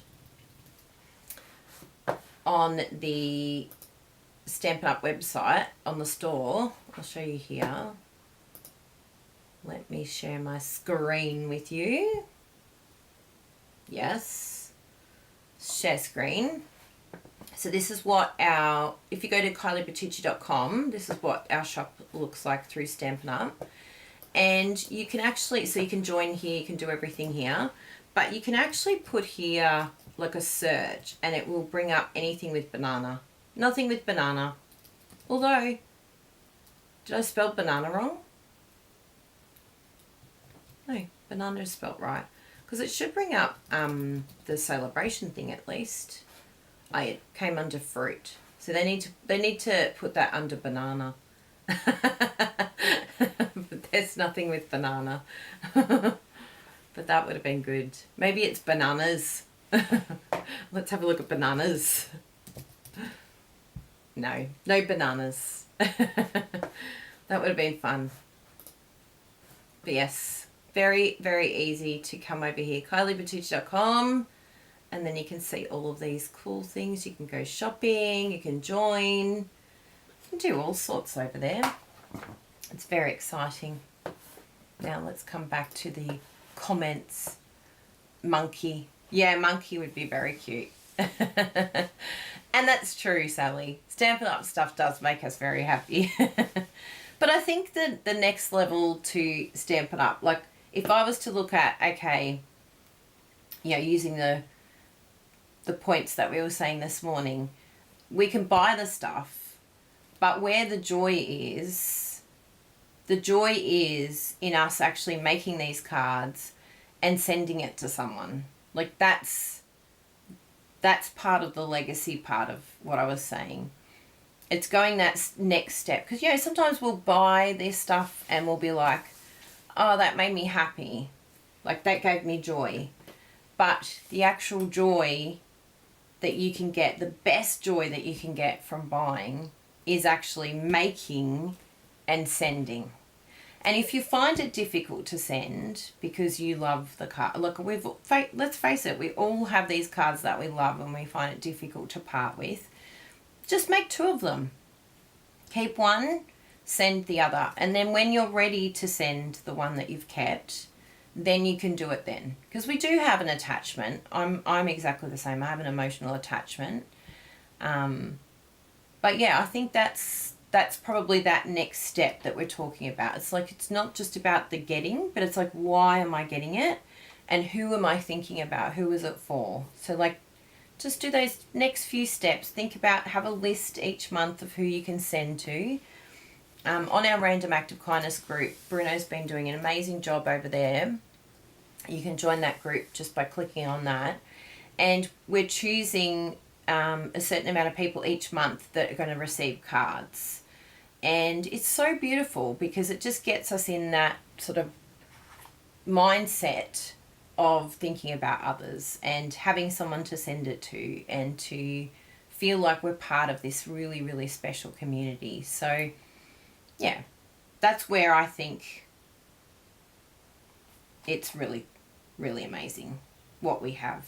[SPEAKER 1] on the Stampin' Up website on the store, I'll show you here. Let me share my screen with you. Yes, share screen. So this is what if you go to kyliebertucci.com, this is what our shop looks like through Stampin' Up. And you can actually, so you can join here, you can do everything here, but you can actually put here like a search and it will bring up anything with banana. Nothing with banana. Although, did I spell banana wrong? No, banana is spelt right. Because it should bring up the celebration thing at least. Oh, it came under fruit. So they need to put that under banana. But there's nothing with banana. But that would have been good. Maybe it's bananas. Let's have a look at bananas. No bananas. That would have been fun. But yes, very, very easy to come over here. KylieBatouche.com, and then you can see all of these cool things. You can go shopping, you can join, you can do all sorts over there. It's very exciting. Now let's come back to the comments. Monkey. Yeah, monkey would be very cute. And that's true, Sally. Stampin' Up stuff does make us very happy. But I think that the next level to Stampin' Up, like if I was to look at, okay, using the points that we were saying this morning, we can buy the stuff, but where the joy is in us actually making these cards and sending it to someone. Like that's part of the legacy part of what I was saying. It's going that next step. Because, sometimes we'll buy this stuff and we'll be like, oh, that made me happy. Like, that gave me joy. But the actual joy that you can get, the best joy that you can get from buying is actually making and sending. And if you find it difficult to send because you love the card, look, let's face it, we all have these cards that we love and we find it difficult to part with. Just make 2 of them. Keep one, send the other. And then when you're ready to send the one that you've kept, then you can do it then. Because we do have an attachment. I'm exactly the same. I have an emotional attachment. But yeah, I think that's probably that next step that we're talking about. It's like, it's not just about the getting, but it's like, why am I getting it? And who am I thinking about? Who is it for? So like, just do those next few steps. Think about, have a list each month of who you can send to. On our Random Act of Kindness group, Bruno's been doing an amazing job over there. You can join that group just by clicking on that. And we're choosing a certain amount of people each month that are going to receive cards. And it's so beautiful because it just gets us in that sort of mindset of thinking about others and having someone to send it to and to feel like we're part of this really, really special community. So, yeah, that's where I think it's really, really amazing what we have.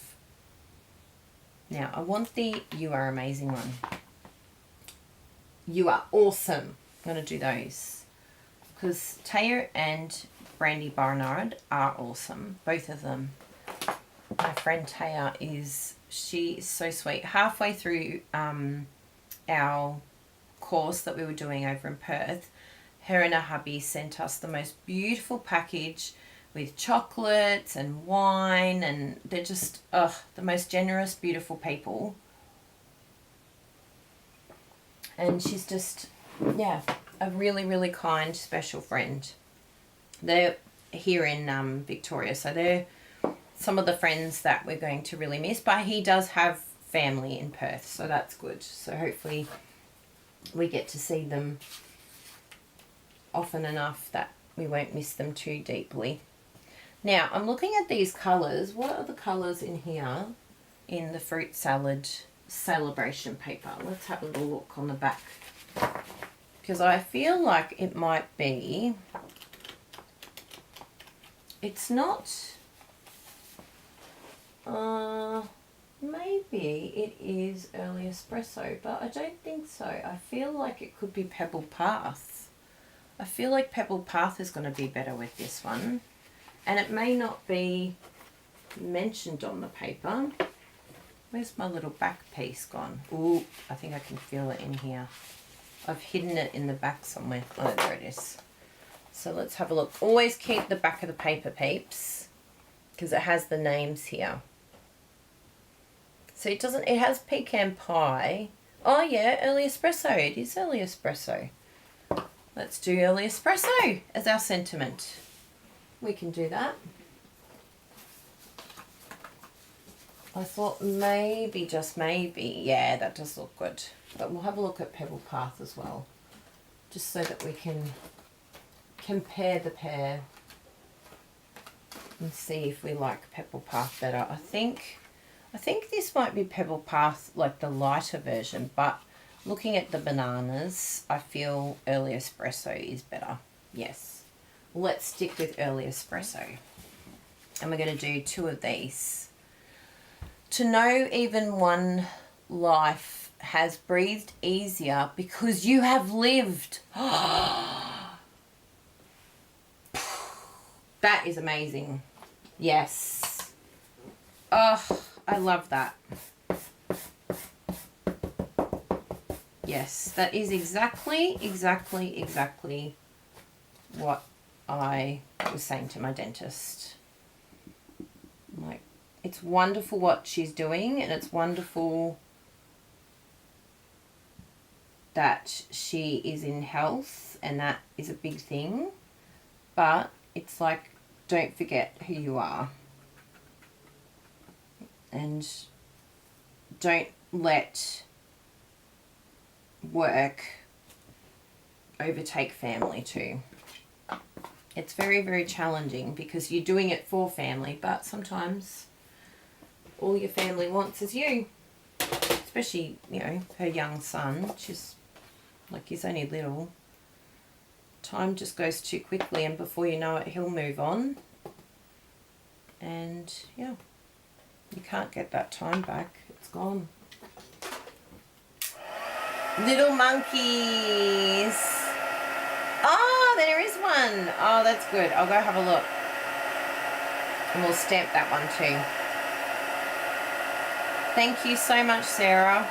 [SPEAKER 1] Now, I want the You Are Amazing one. You Are Awesome. I'm going to do those because Taya and Brandy Barnard are awesome, both of them. My friend Taya she is so sweet. Halfway through our course that we were doing over in Perth, her and her hubby sent us the most beautiful package with chocolates and wine, and they're just the most generous, beautiful people. And she's just, a really, really kind, special friend. They're here in Victoria, so they're some of the friends that we're going to really miss. But he does have family in Perth, so that's good. So hopefully we get to see them often enough that we won't miss them too deeply. Now, I'm looking at these colours. What are the colours in here in the fruit salad celebration paper? Let's have a little look on the back. Because I feel like it might be... It's not... maybe it is early espresso, but I don't think so. I feel like it could be Pebble Path. I feel like Pebble Path is going to be better with this one. And it may not be mentioned on the paper. Where's my little back piece gone? Ooh, I think I can feel it in here. I've hidden it in the back somewhere. Oh, there it is. So let's have a look. Always keep the back of the paper, peeps, because it has the names here. So it has pecan pie. Oh yeah, early espresso. It is early espresso. Let's do early espresso as our sentiment. We can do that. I thought maybe, just maybe, yeah, that does look good. But we'll have a look at Pebble Path as well, just so that we can compare the pair and see if we like Pebble Path better. I think this might be Pebble Path, like the lighter version, but looking at the bananas, I feel Early Espresso is better. Yes. Let's stick with Early Espresso. And we're going to do 2 of these. To know even one life has breathed easier because you have lived. That is amazing. Yes. Oh, I love that. Yes, that is exactly what I was saying to my dentist. Like, it's wonderful what she's doing, and it's wonderful that she is in health, and that is a big thing. But it's like, don't forget who you are. And don't let work overtake family too. It's very, very challenging because you're doing it for family, but sometimes all your family wants is you. Especially, you know, her young son, she's like, he's only little. Time just goes too quickly, and before you know it, he'll move on. And yeah, you can't get that time back. It's gone. Little monkeys. Oh, there is one. Oh, that's good. I'll go have a look. And we'll stamp that one too. Thank you so much, Sarah.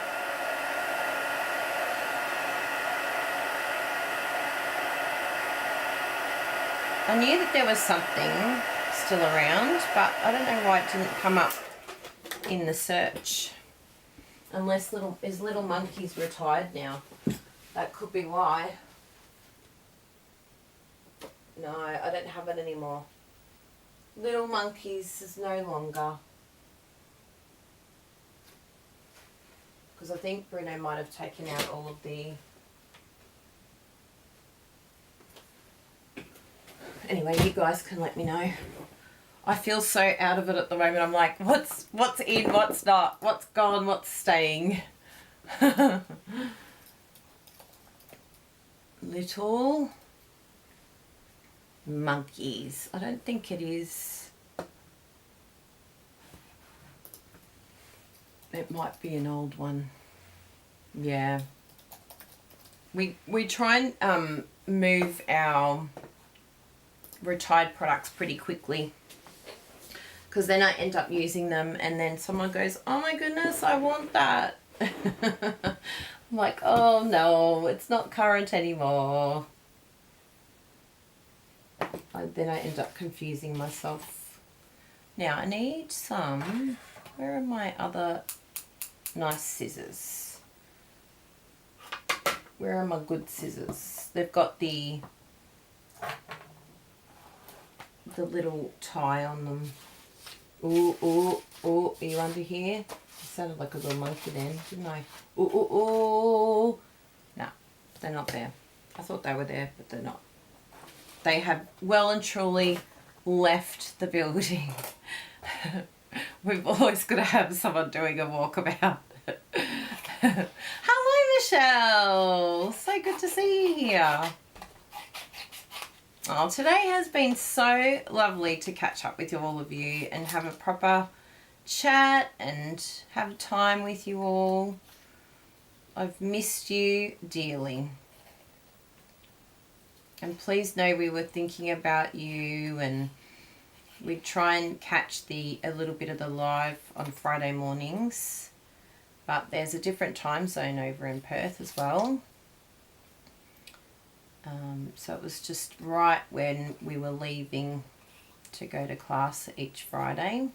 [SPEAKER 1] I knew that there was something still around, but I don't know why it didn't come up in the search. Unless Little Monkey's retired now. That could be why. No, I don't have it anymore. Little Monkeys is no longer. Because I think Bruno might have taken out all of the... Anyway, you guys can let me know. I feel so out of it at the moment. I'm like, what's in, what's not, what's gone, what's staying. Little Monkeys. I don't think it is. It might be an old one. Yeah. We try and move our retired products pretty quickly, because then I end up using them and then someone goes, oh my goodness, I want that. I'm like, oh no, it's not current anymore. Then I end up confusing myself. Now I need some, where are my other nice scissors? Where are my good scissors? They've got the little tie on them. Ooh, ooh, ooh, are you under here? I sounded like a little monkey then, didn't I? Ooh, ooh, ooh. No, they're not there. I thought they were there, but they're not. They have well and truly left the building. We've always got to have someone doing a walkabout. Hello, Michelle. So good to see you here. Oh, today has been so lovely to catch up with all of you and have a proper chat and have time with you all. I've missed you dearly. And please know we were thinking about you, and we try and catch a little bit of the live on Friday mornings. But there's a different time zone over in Perth as well. So it was just right when we were leaving to go to class each Friday.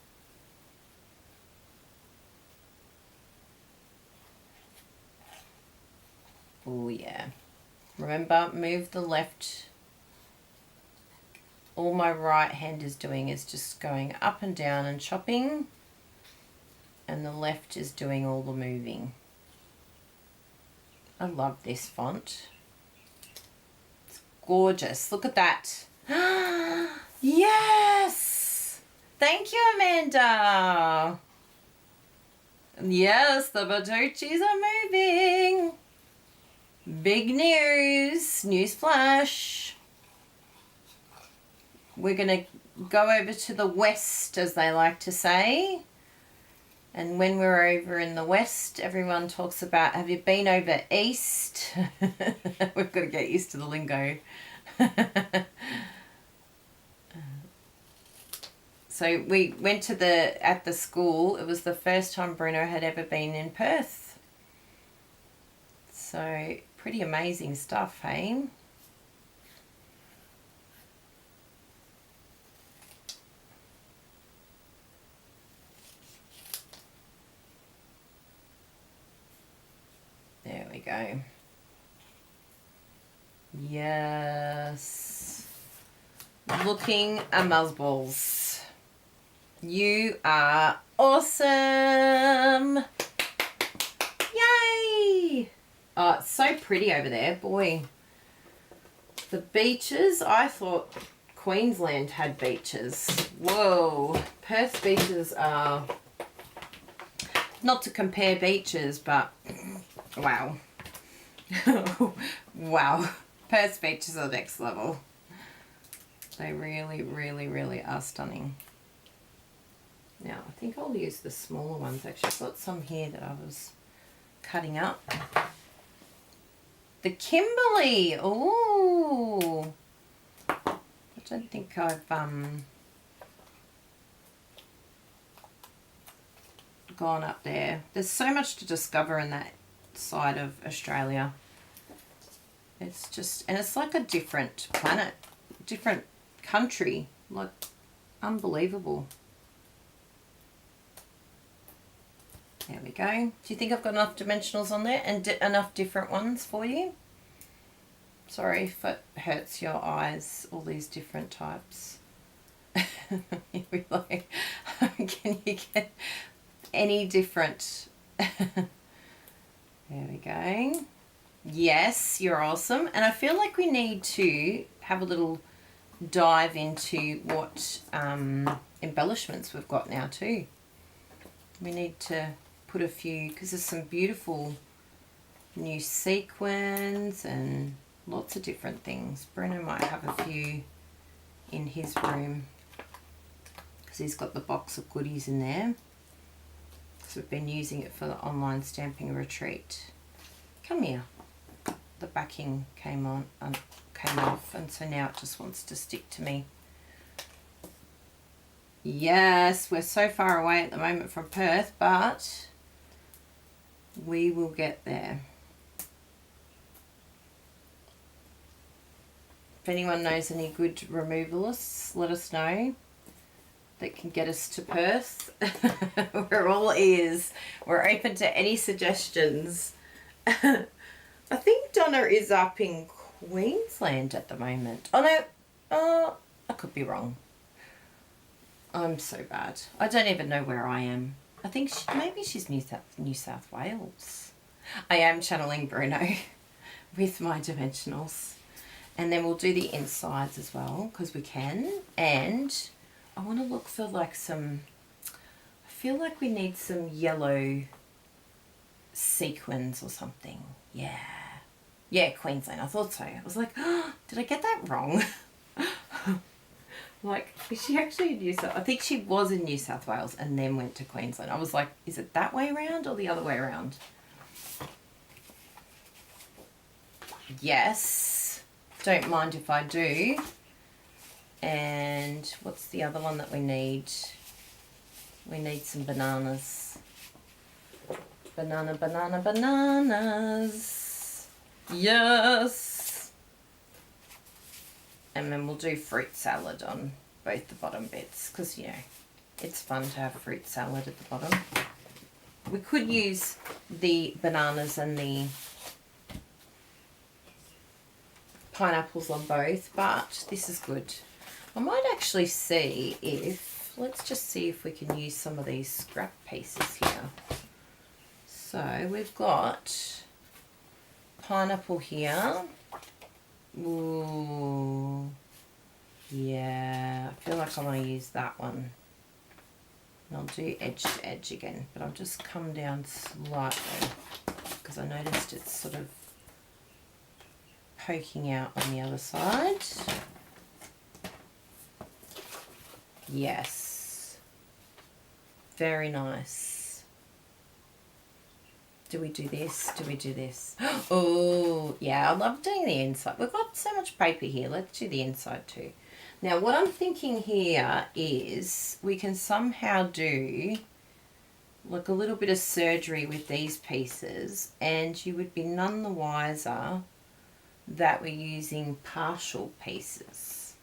[SPEAKER 1] Oh yeah. Remember, move the left. All my right hand is doing is just going up and down and chopping. and the left is doing all the moving. I love this font. It's gorgeous. Look at that. Yes! Thank you, Amanda. Yes, the Bertucci's are moving. Big news. News flash. We're going to go over to the west, as they like to say. And when we're over in the west, everyone talks about, have you been over east? We've got to get used to the lingo. So we went to at the school. It was the first time Bruno had ever been in Perth. So pretty amazing stuff, hey? There we go. Yes. Looking amazeballs. You are awesome. Yay! Oh, it's so pretty over there. Boy, the beaches, I thought Queensland had beaches. Whoa. Perth beaches are, not to compare beaches, but wow. Wow. Perth beaches are next level. They really, really, really are stunning. Now, I think I'll use the smaller ones. Actually, I've got some here that I was cutting up. The Kimberley. Ooh. I don't think I've gone up there. There's so much to discover in that side of Australia. It's just, and it's like a different planet, different country, like unbelievable. There we go. Do you think I've got enough dimensionals on there and enough different ones for you? Sorry if it hurts your eyes, all these different types. You're like, can you get any different? There we go. Yes, you're awesome. And I feel like we need to have a little dive into what embellishments we've got now too. We need to put a few, because there's some beautiful new sequins and lots of different things. Bruno might have a few in his room because he's got the box of goodies in there. So we've been using it for the online stamping retreat. Come here. The backing came off, and so now it just wants to stick to me. Yes, we're so far away at the moment from Perth, but we will get there. If anyone knows any good removalists, let us know that can get us to Perth. We're all ears. We're open to any suggestions. I think Donna is up in Queensland at the moment. Oh no, I could be wrong. I'm so bad. I don't even know where I am. I think maybe she's New South Wales. I am channeling Bruno with my dimensionals. And then we'll do the insides as well, because we can. And I want to look for like some, I feel like we need some yellow sequins or something. Yeah. Yeah, Queensland. I thought so. I was like, oh, did I get that wrong? Like, is she actually in New South? I think she was in New South Wales and then went to Queensland. I was like, is it that way around or the other way around? Yes. Don't mind if I do. And what's the other one that we need? We need some bananas. Bananas. Yes. And then we'll do fruit salad on both the bottom bits because, you know, it's fun to have fruit salad at the bottom. We could use the bananas and the pineapples on both, but this is good. I might actually see if let's just see if we can use some of these scrap pieces here. So we've got pineapple here. Ooh, yeah, I feel like I want to use that one. And I'll do edge to edge again, but I'll just come down slightly because I noticed it's sort of poking out on the other side. Yes, very nice. Do we do this? Do we do this? Oh, yeah, I love doing the inside. We've got so much paper here. Let's do the inside too. Now, what I'm thinking here is we can somehow do like a little bit of surgery with these pieces, and you would be none the wiser that we're using partial pieces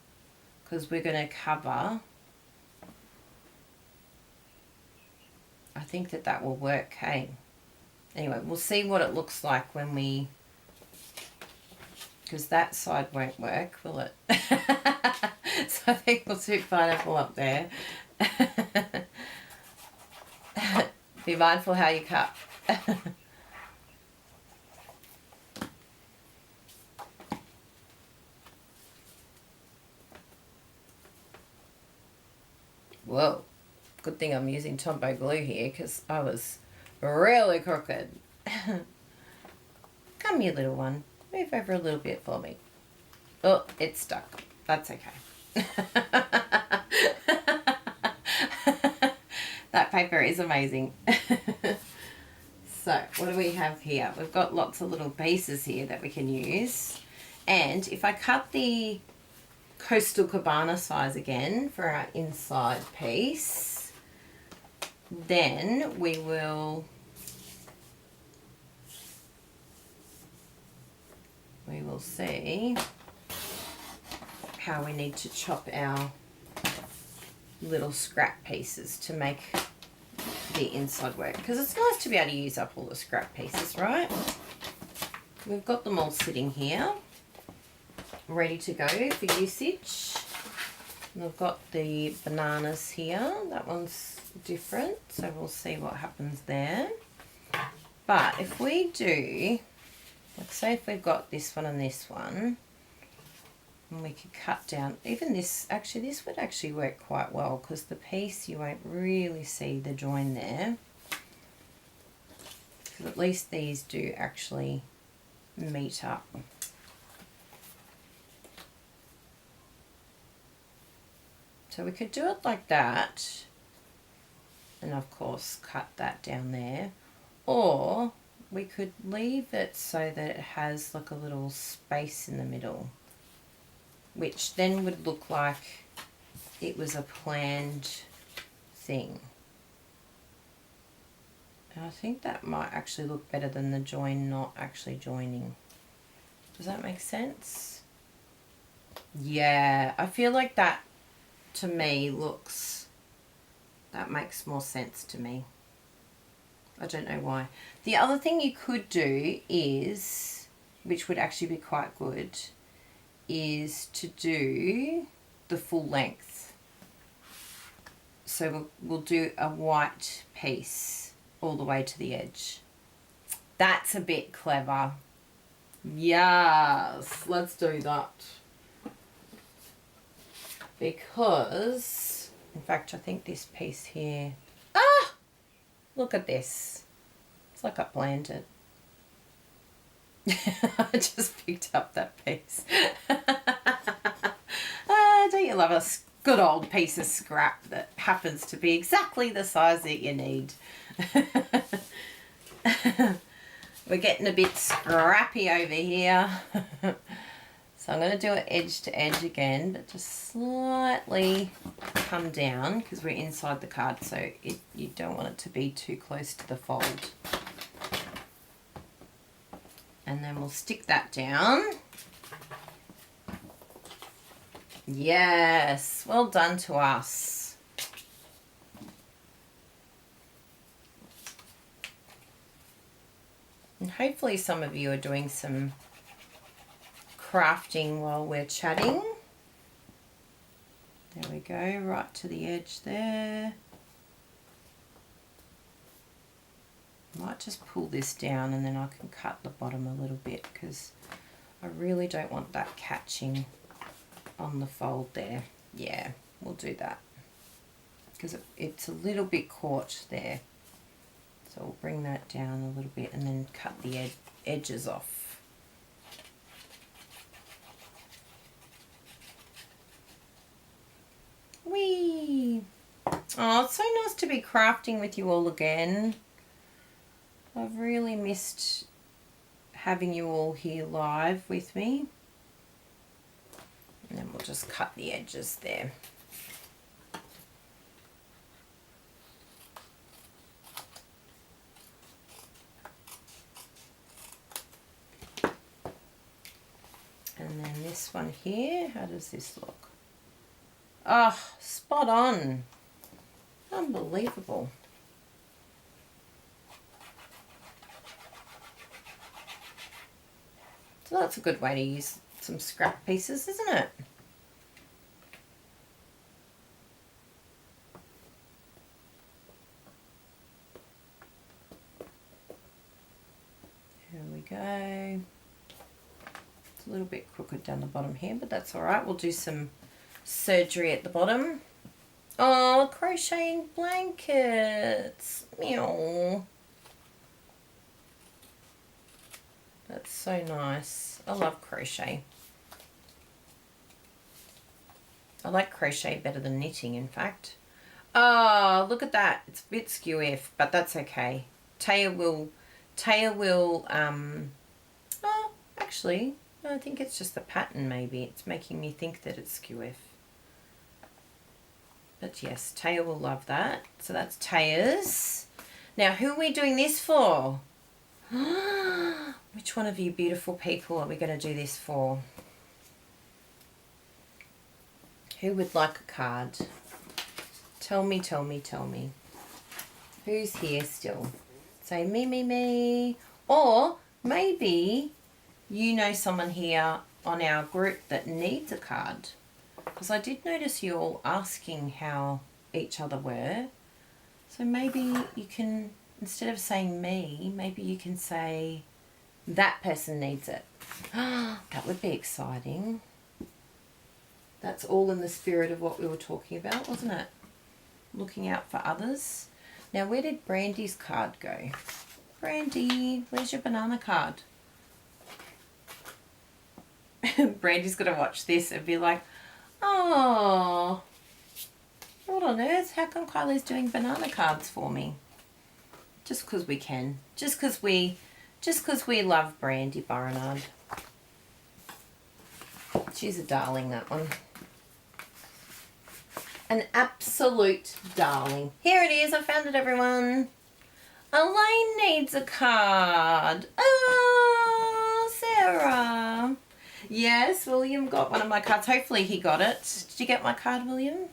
[SPEAKER 1] because we're going to cover. I think that that will work, hey? Anyway, we'll see what it looks like when we, because that side won't work, will it? So I think we'll do pineapple up there. Be mindful how you cut. Whoa, good thing I'm using Tombow glue here because I was really crooked. Come here, little one. Move over a little bit for me. Oh, it's stuck. That's okay. That paper is amazing. So, what do we have here? We've got lots of little pieces here that we can use. And if I cut the Coastal Cabana size again for our inside piece, then we will see how we need to chop our little scrap pieces to make the inside work, because it's nice to be able to use up all the scrap pieces, right? We've got them all sitting here ready to go for usage. And I've got the bananas here. That one's different, so we'll see what happens there. But if we do, like say if we've got this one and this one, and we could cut down, even this, actually this would actually work quite well because the piece, you won't really see the join there. Because at least these do actually meet up. So we could do it like that, and of course cut that down there, or we could leave it so that it has like a little space in the middle, which then would look like it was a planned thing. And I think that might actually look better than the join not actually joining. Does that make sense? Yeah, I feel like that to me looks, that makes more sense to me. I don't know why. The other thing you could do is, which would actually be quite good, is to do the full length. So we'll do a white piece all the way to the edge. That's a bit clever. Yes, let's do that. Because, in fact, I think this piece here, look at this. It's like I planned it. I just picked up that piece. Don't you love a good old piece of scrap that happens to be exactly the size that you need? We're getting a bit scrappy over here. So I'm going to do it edge to edge again, but just slightly come down because we're inside the card, so you don't want it to be too close to the fold. And then we'll stick that down. Yes, well done to us. And hopefully some of you are doing some crafting while we're chatting. There we go, right to the edge there. Might just pull this down and then I can cut the bottom a little bit because I really don't want that catching on the fold there. Yeah, we'll do that because it's a little bit caught there. So we'll bring that down a little bit and then cut the edges off. Whee! Oh, it's so nice to be crafting with you all again. I've really missed having you all here live with me. And then we'll just cut the edges there. And then this one here, how does this look? Oh, spot on. Unbelievable. So that's a good way to use some scrap pieces, isn't it? Here we go. It's a little bit crooked down the bottom here, but that's all right. We'll do some surgery at the bottom. Oh, crocheting blankets. Meow. That's so nice. I love crochet. I like crochet better than knitting, in fact. Oh, look at that. It's a bit skew-iff, but that's okay. Taya will, oh, actually, no, I think it's just the pattern maybe. It's making me think that it's skew-iff. But yes, Taya will love that. So that's Taya's. Now, who are we doing this for? Which one of you beautiful people are we going to do this for? Who would like a card? Tell me, tell me, tell me. Who's here still? Say me, me, me. Or maybe you know someone here on our group that needs a card. Because I did notice you all asking how each other were. So maybe you can, instead of saying me, maybe you can say that person needs it. That would be exciting. That's all in the spirit of what we were talking about, wasn't it? Looking out for others. Now, where did Brandy's card go? Brandy, where's your banana card? Brandy's going to watch this and be like, oh, what on earth? How come Kylie's doing banana cards for me? Just because we can. Just because we love Brandy Barnard. She's a darling, that one. An absolute darling. Here it is. I found it, everyone. Elaine needs a card. Oh, Sarah. Yes, William got one of my cards. Hopefully he got it. Did you get my card, William?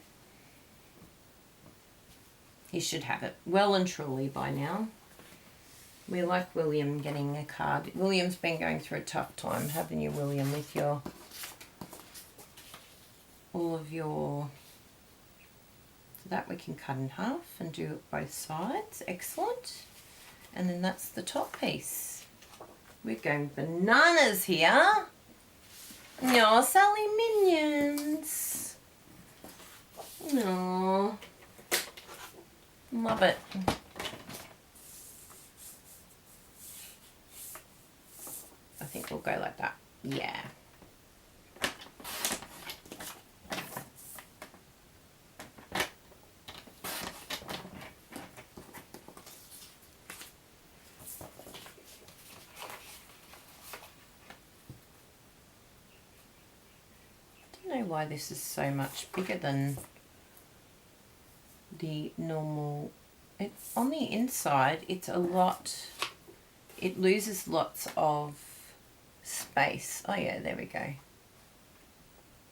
[SPEAKER 1] He should have it well and truly by now. We like William getting a card. William's been going through a tough time, haven't you, William, with your all of your... So that we can cut in half and do it both sides. Excellent. And then that's the top piece. We're going bananas here. No, Sally Minions. No. Love it. I think we'll go like that. Yeah. I don't know why this is so much bigger than the normal. It's on the inside, it's a lot, it loses lots of space. Oh yeah, there we go.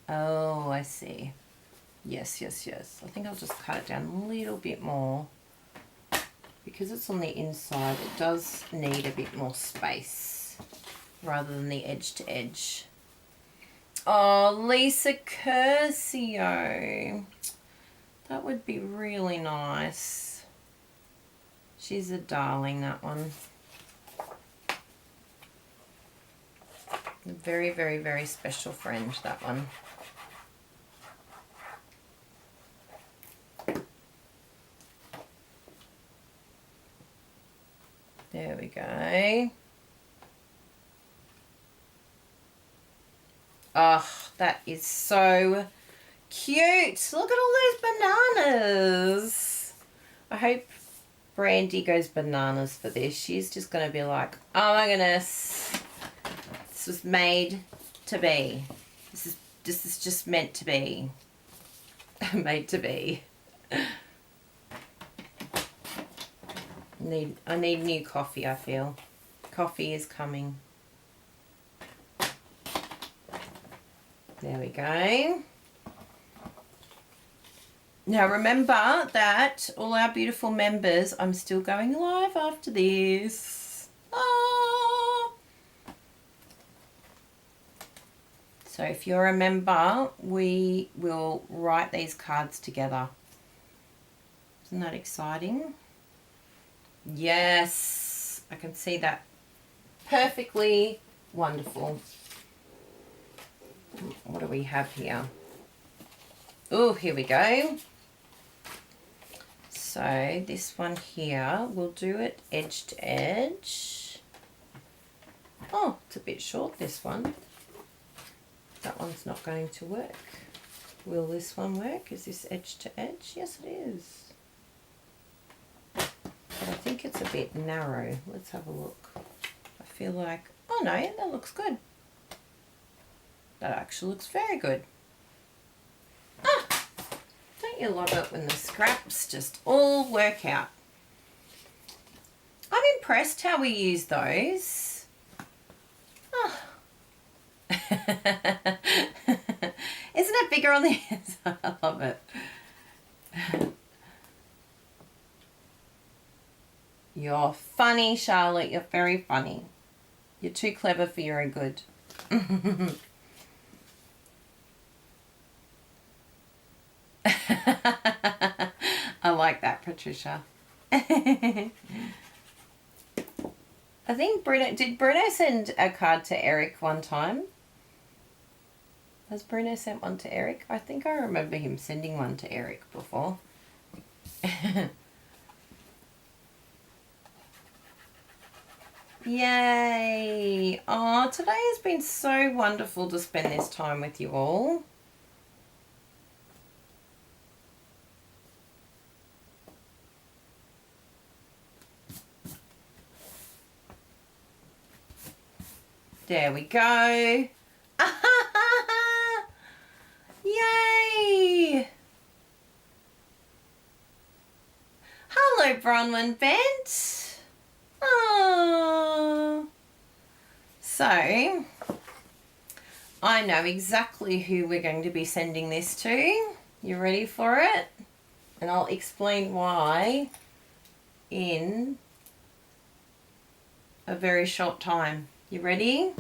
[SPEAKER 1] Oh, I see. Yes, yes, yes. I think I'll just cut it down a little bit more. Because it's on the inside, it does need a bit more space rather than the edge to edge. Oh, Lisa Curcio. That would be really nice. She's a darling, that one. A very, very, very special friend, that one. There we go. Oh, that is so cute. Look at all those bananas. I hope Brandy goes bananas for this. She's just going to be like, oh my goodness. This was made to be. This is just meant to be. Made to be. I need new coffee, I feel. Coffee is coming. There we go. Now remember that all our beautiful members, I'm still going live after this. Ah. So if you're a member, we will write these cards together. Isn't that exciting? Yes, I can see that perfectly. Wonderful. What do we have here? Oh, here we go. So this one here, we'll do it edge to edge. Oh, it's a bit short, this one. That one's not going to work. Will this one work? Is this edge to edge? Yes, it is. But I think it's a bit narrow. Let's have a look. I feel like, oh no, that looks good. That actually looks very good. Ah, don't you love it when the scraps just all work out? I'm impressed how we use those. Oh. Isn't it bigger on the inside? I love it. You're funny, Charlotte. You're very funny. You're too clever for your own good. I like that, Patricia. I think did Bruno send a card to Eric one time? Has Bruno sent one to Eric? I think I remember him sending one to Eric before. Yay! Oh, today has been so wonderful to spend this time with you all. There we go. Yay! Hello, Bronwyn Bent. Oh. So, I know exactly who we're going to be sending this to. You ready for it? And I'll explain why in a very short time. You ready?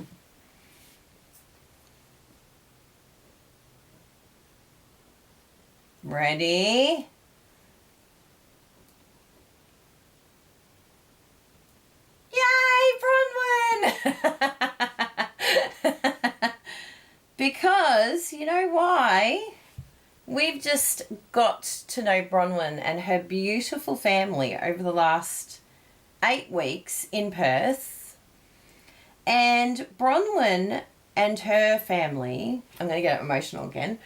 [SPEAKER 1] Ready? Yay, Bronwyn! Because, you know why? We've just got to know Bronwyn and her beautiful family over the last 8 weeks in Perth. And Bronwyn and her family, I'm going to get emotional again,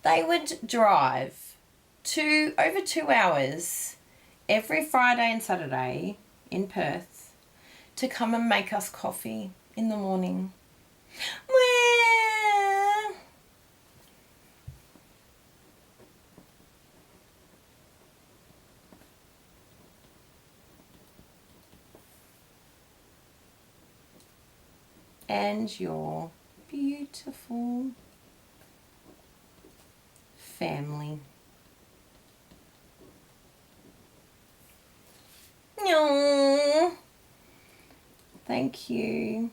[SPEAKER 1] they would drive over 2 hours every Friday and Saturday in Perth to come and make us coffee in the morning. And your beautiful family. No. Thank you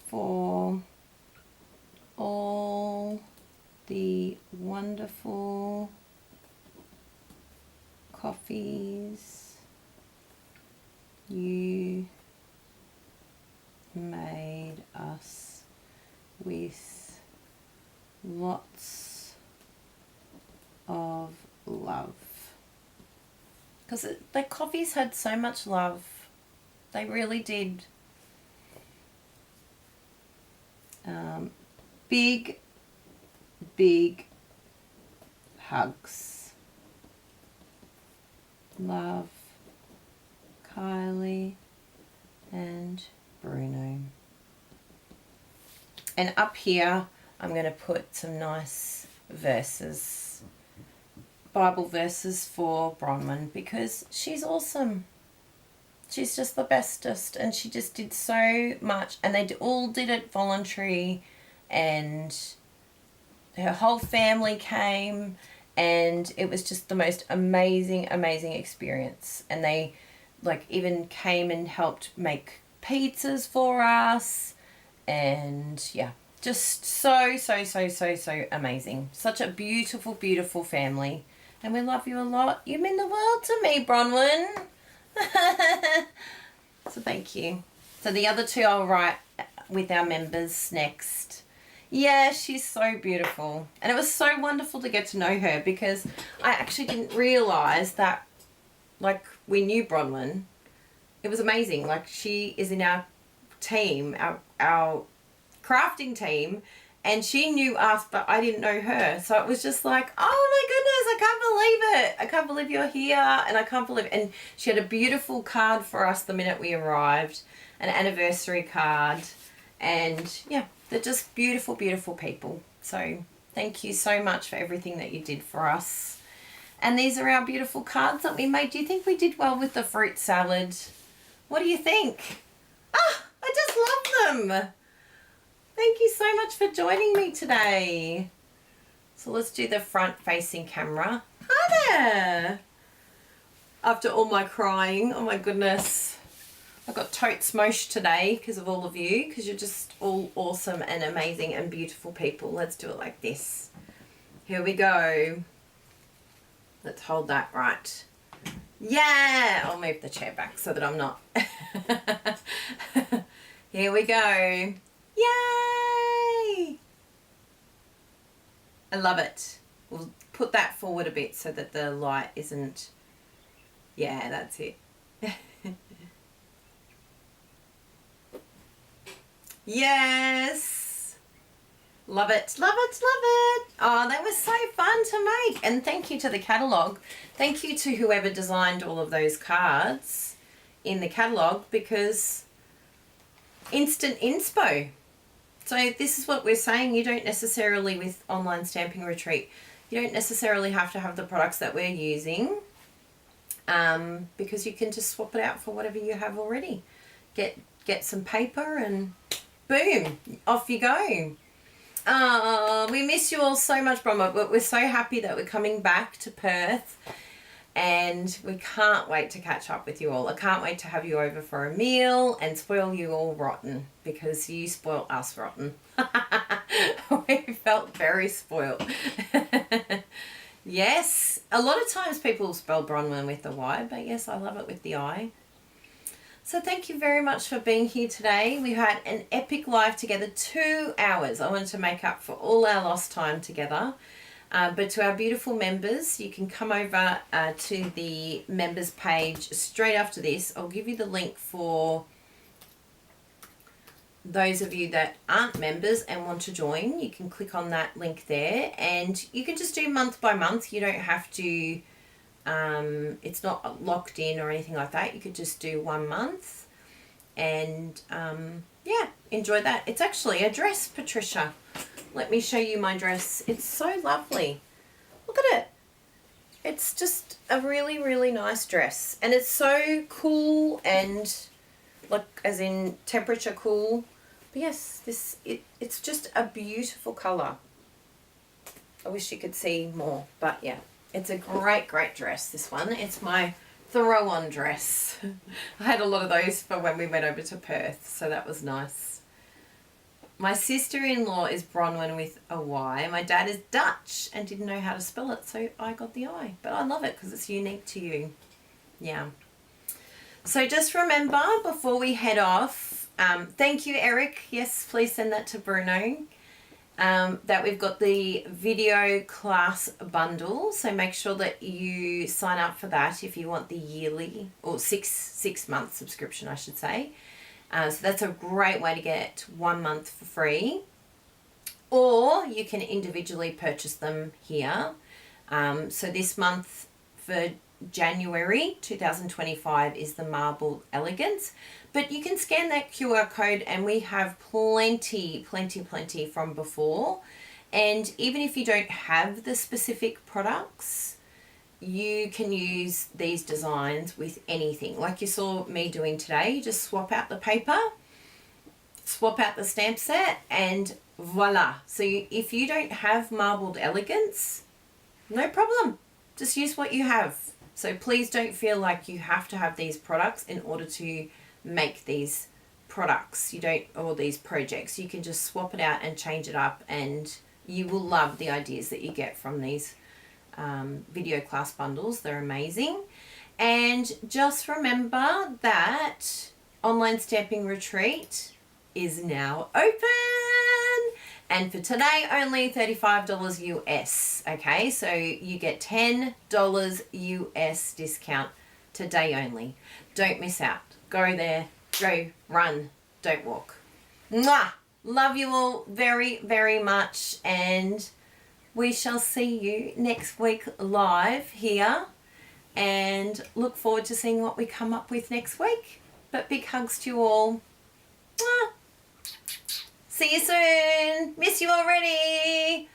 [SPEAKER 1] for all the wonderful coffees. You made us with lots of love. Because the coffees had so much love. They really did. Big, big hugs. Love, Kylie and Bruno. And up here, I'm going to put some nice verses, Bible verses for Bronwyn, because she's awesome. She's just the bestest, and she just did so much, and they all did it voluntary, and her whole family came, and it was just the most amazing, amazing experience. And they like even came and helped make pizzas for us, and yeah, just so amazing. Such a beautiful, beautiful family, and we love you a lot. You mean the world to me, Bronwyn. So thank you. So the other two I'll write with our members next. Yeah, she's so beautiful. And it was so wonderful to get to know her, because I actually didn't realise that, like, we knew Bronwyn. It was amazing. Like, she is in our team, our crafting team, and she knew us, but I didn't know her. So it was just like, oh my goodness, I can't believe it. I can't believe you're here, and I can't believe it. And she had a beautiful card for us the minute we arrived, an anniversary card. And yeah, they're just beautiful, beautiful people. So thank you so much for everything that you did for us. And these are our beautiful cards that we made. Do you think we did well with the fruit salad? What do you think? Ah, I just love them. Thank you so much for joining me today. So let's do the front facing camera. Hi there. After all my crying, oh my goodness. I got totes smoshed today because of all of you, because you're just all awesome and amazing and beautiful people. Let's do it like this. Here we go. Let's hold that right. Yeah, I'll move the chair back so that I'm not. Here we go. Yay! I love it. We'll put that forward a bit so that the light isn't... Yeah, that's it. Yes! Love it, love it, love it. Oh, that was so fun to make. And thank you to the catalogue. Thank you to whoever designed all of those cards in the catalogue, because instant inspo. So this is what we're saying. You don't necessarily, with Online Stamping Retreat, you don't necessarily have to have the products that we're using, because you can just swap it out for whatever you have already. Get some paper and boom, off you go. We miss you all so much, Brahma, but we're so happy that we're coming back to Perth, and we can't wait to catch up with you all. I can't wait to have you over for a meal and spoil you all rotten, because you spoiled us rotten. We felt very spoiled. Yes, a lot of times people spell Bronwyn with the Y, but yes, I love it with the I. So thank you very much for being here today. We had an epic live together, 2 hours. I wanted to make up for all our lost time together. But to our beautiful members, you can come over to the members page straight after this. I'll give you the link for those of you that aren't members and want to join. You can click on that link there, and you can just do month by month. You don't have to... it's not locked in or anything like that. You could just do 1 month, and yeah, enjoy that. It's actually a dress, Patricia. Let me show you my dress. It's so lovely. Look at it. It's just a really, really nice dress, and it's so cool, and like as in temperature cool. But yes, it's just a beautiful colour. I wish you could see more, but yeah. It's a great, great dress, this one. It's my throw-on dress. I had a lot of those for when we went over to Perth, so that was nice. My sister-in-law is Bronwyn with a Y. My dad is Dutch and didn't know how to spell it, so I got the I. But I love it because it's unique to you. Yeah. So just remember, before we head off, thank you, Eric. Yes, please send that to Bruno. That we've got the video class bundle. So make sure that you sign up for that if you want the yearly or six month subscription, I should say. So that's a great way to get 1 month for free. Or you can individually purchase them here. So this month for January 2025 is the Marble Elegance. But you can scan that QR code and we have plenty from before. And even if you don't have the specific products, you can use these designs with anything. Like you saw me doing today, you just swap out the paper, swap out the stamp set, and voila. So if you don't have Marbled Elegance, no problem. Just use what you have. So please don't feel like you have to have these products in order to make these products. You don't, or these projects. You can just swap it out and change it up, and you will love the ideas that you get from these video class bundles. They're amazing. And just remember that online stamping retreat is now open, and for today only $35 US. Okay, so you get $10 US discount today only. Don't miss out. Go there, go, run, don't walk. Mwah! Love you all very, very much, and we shall see you next week live here, and look forward to seeing what we come up with next week. But big hugs to you all. Mwah! See you soon. Miss you already.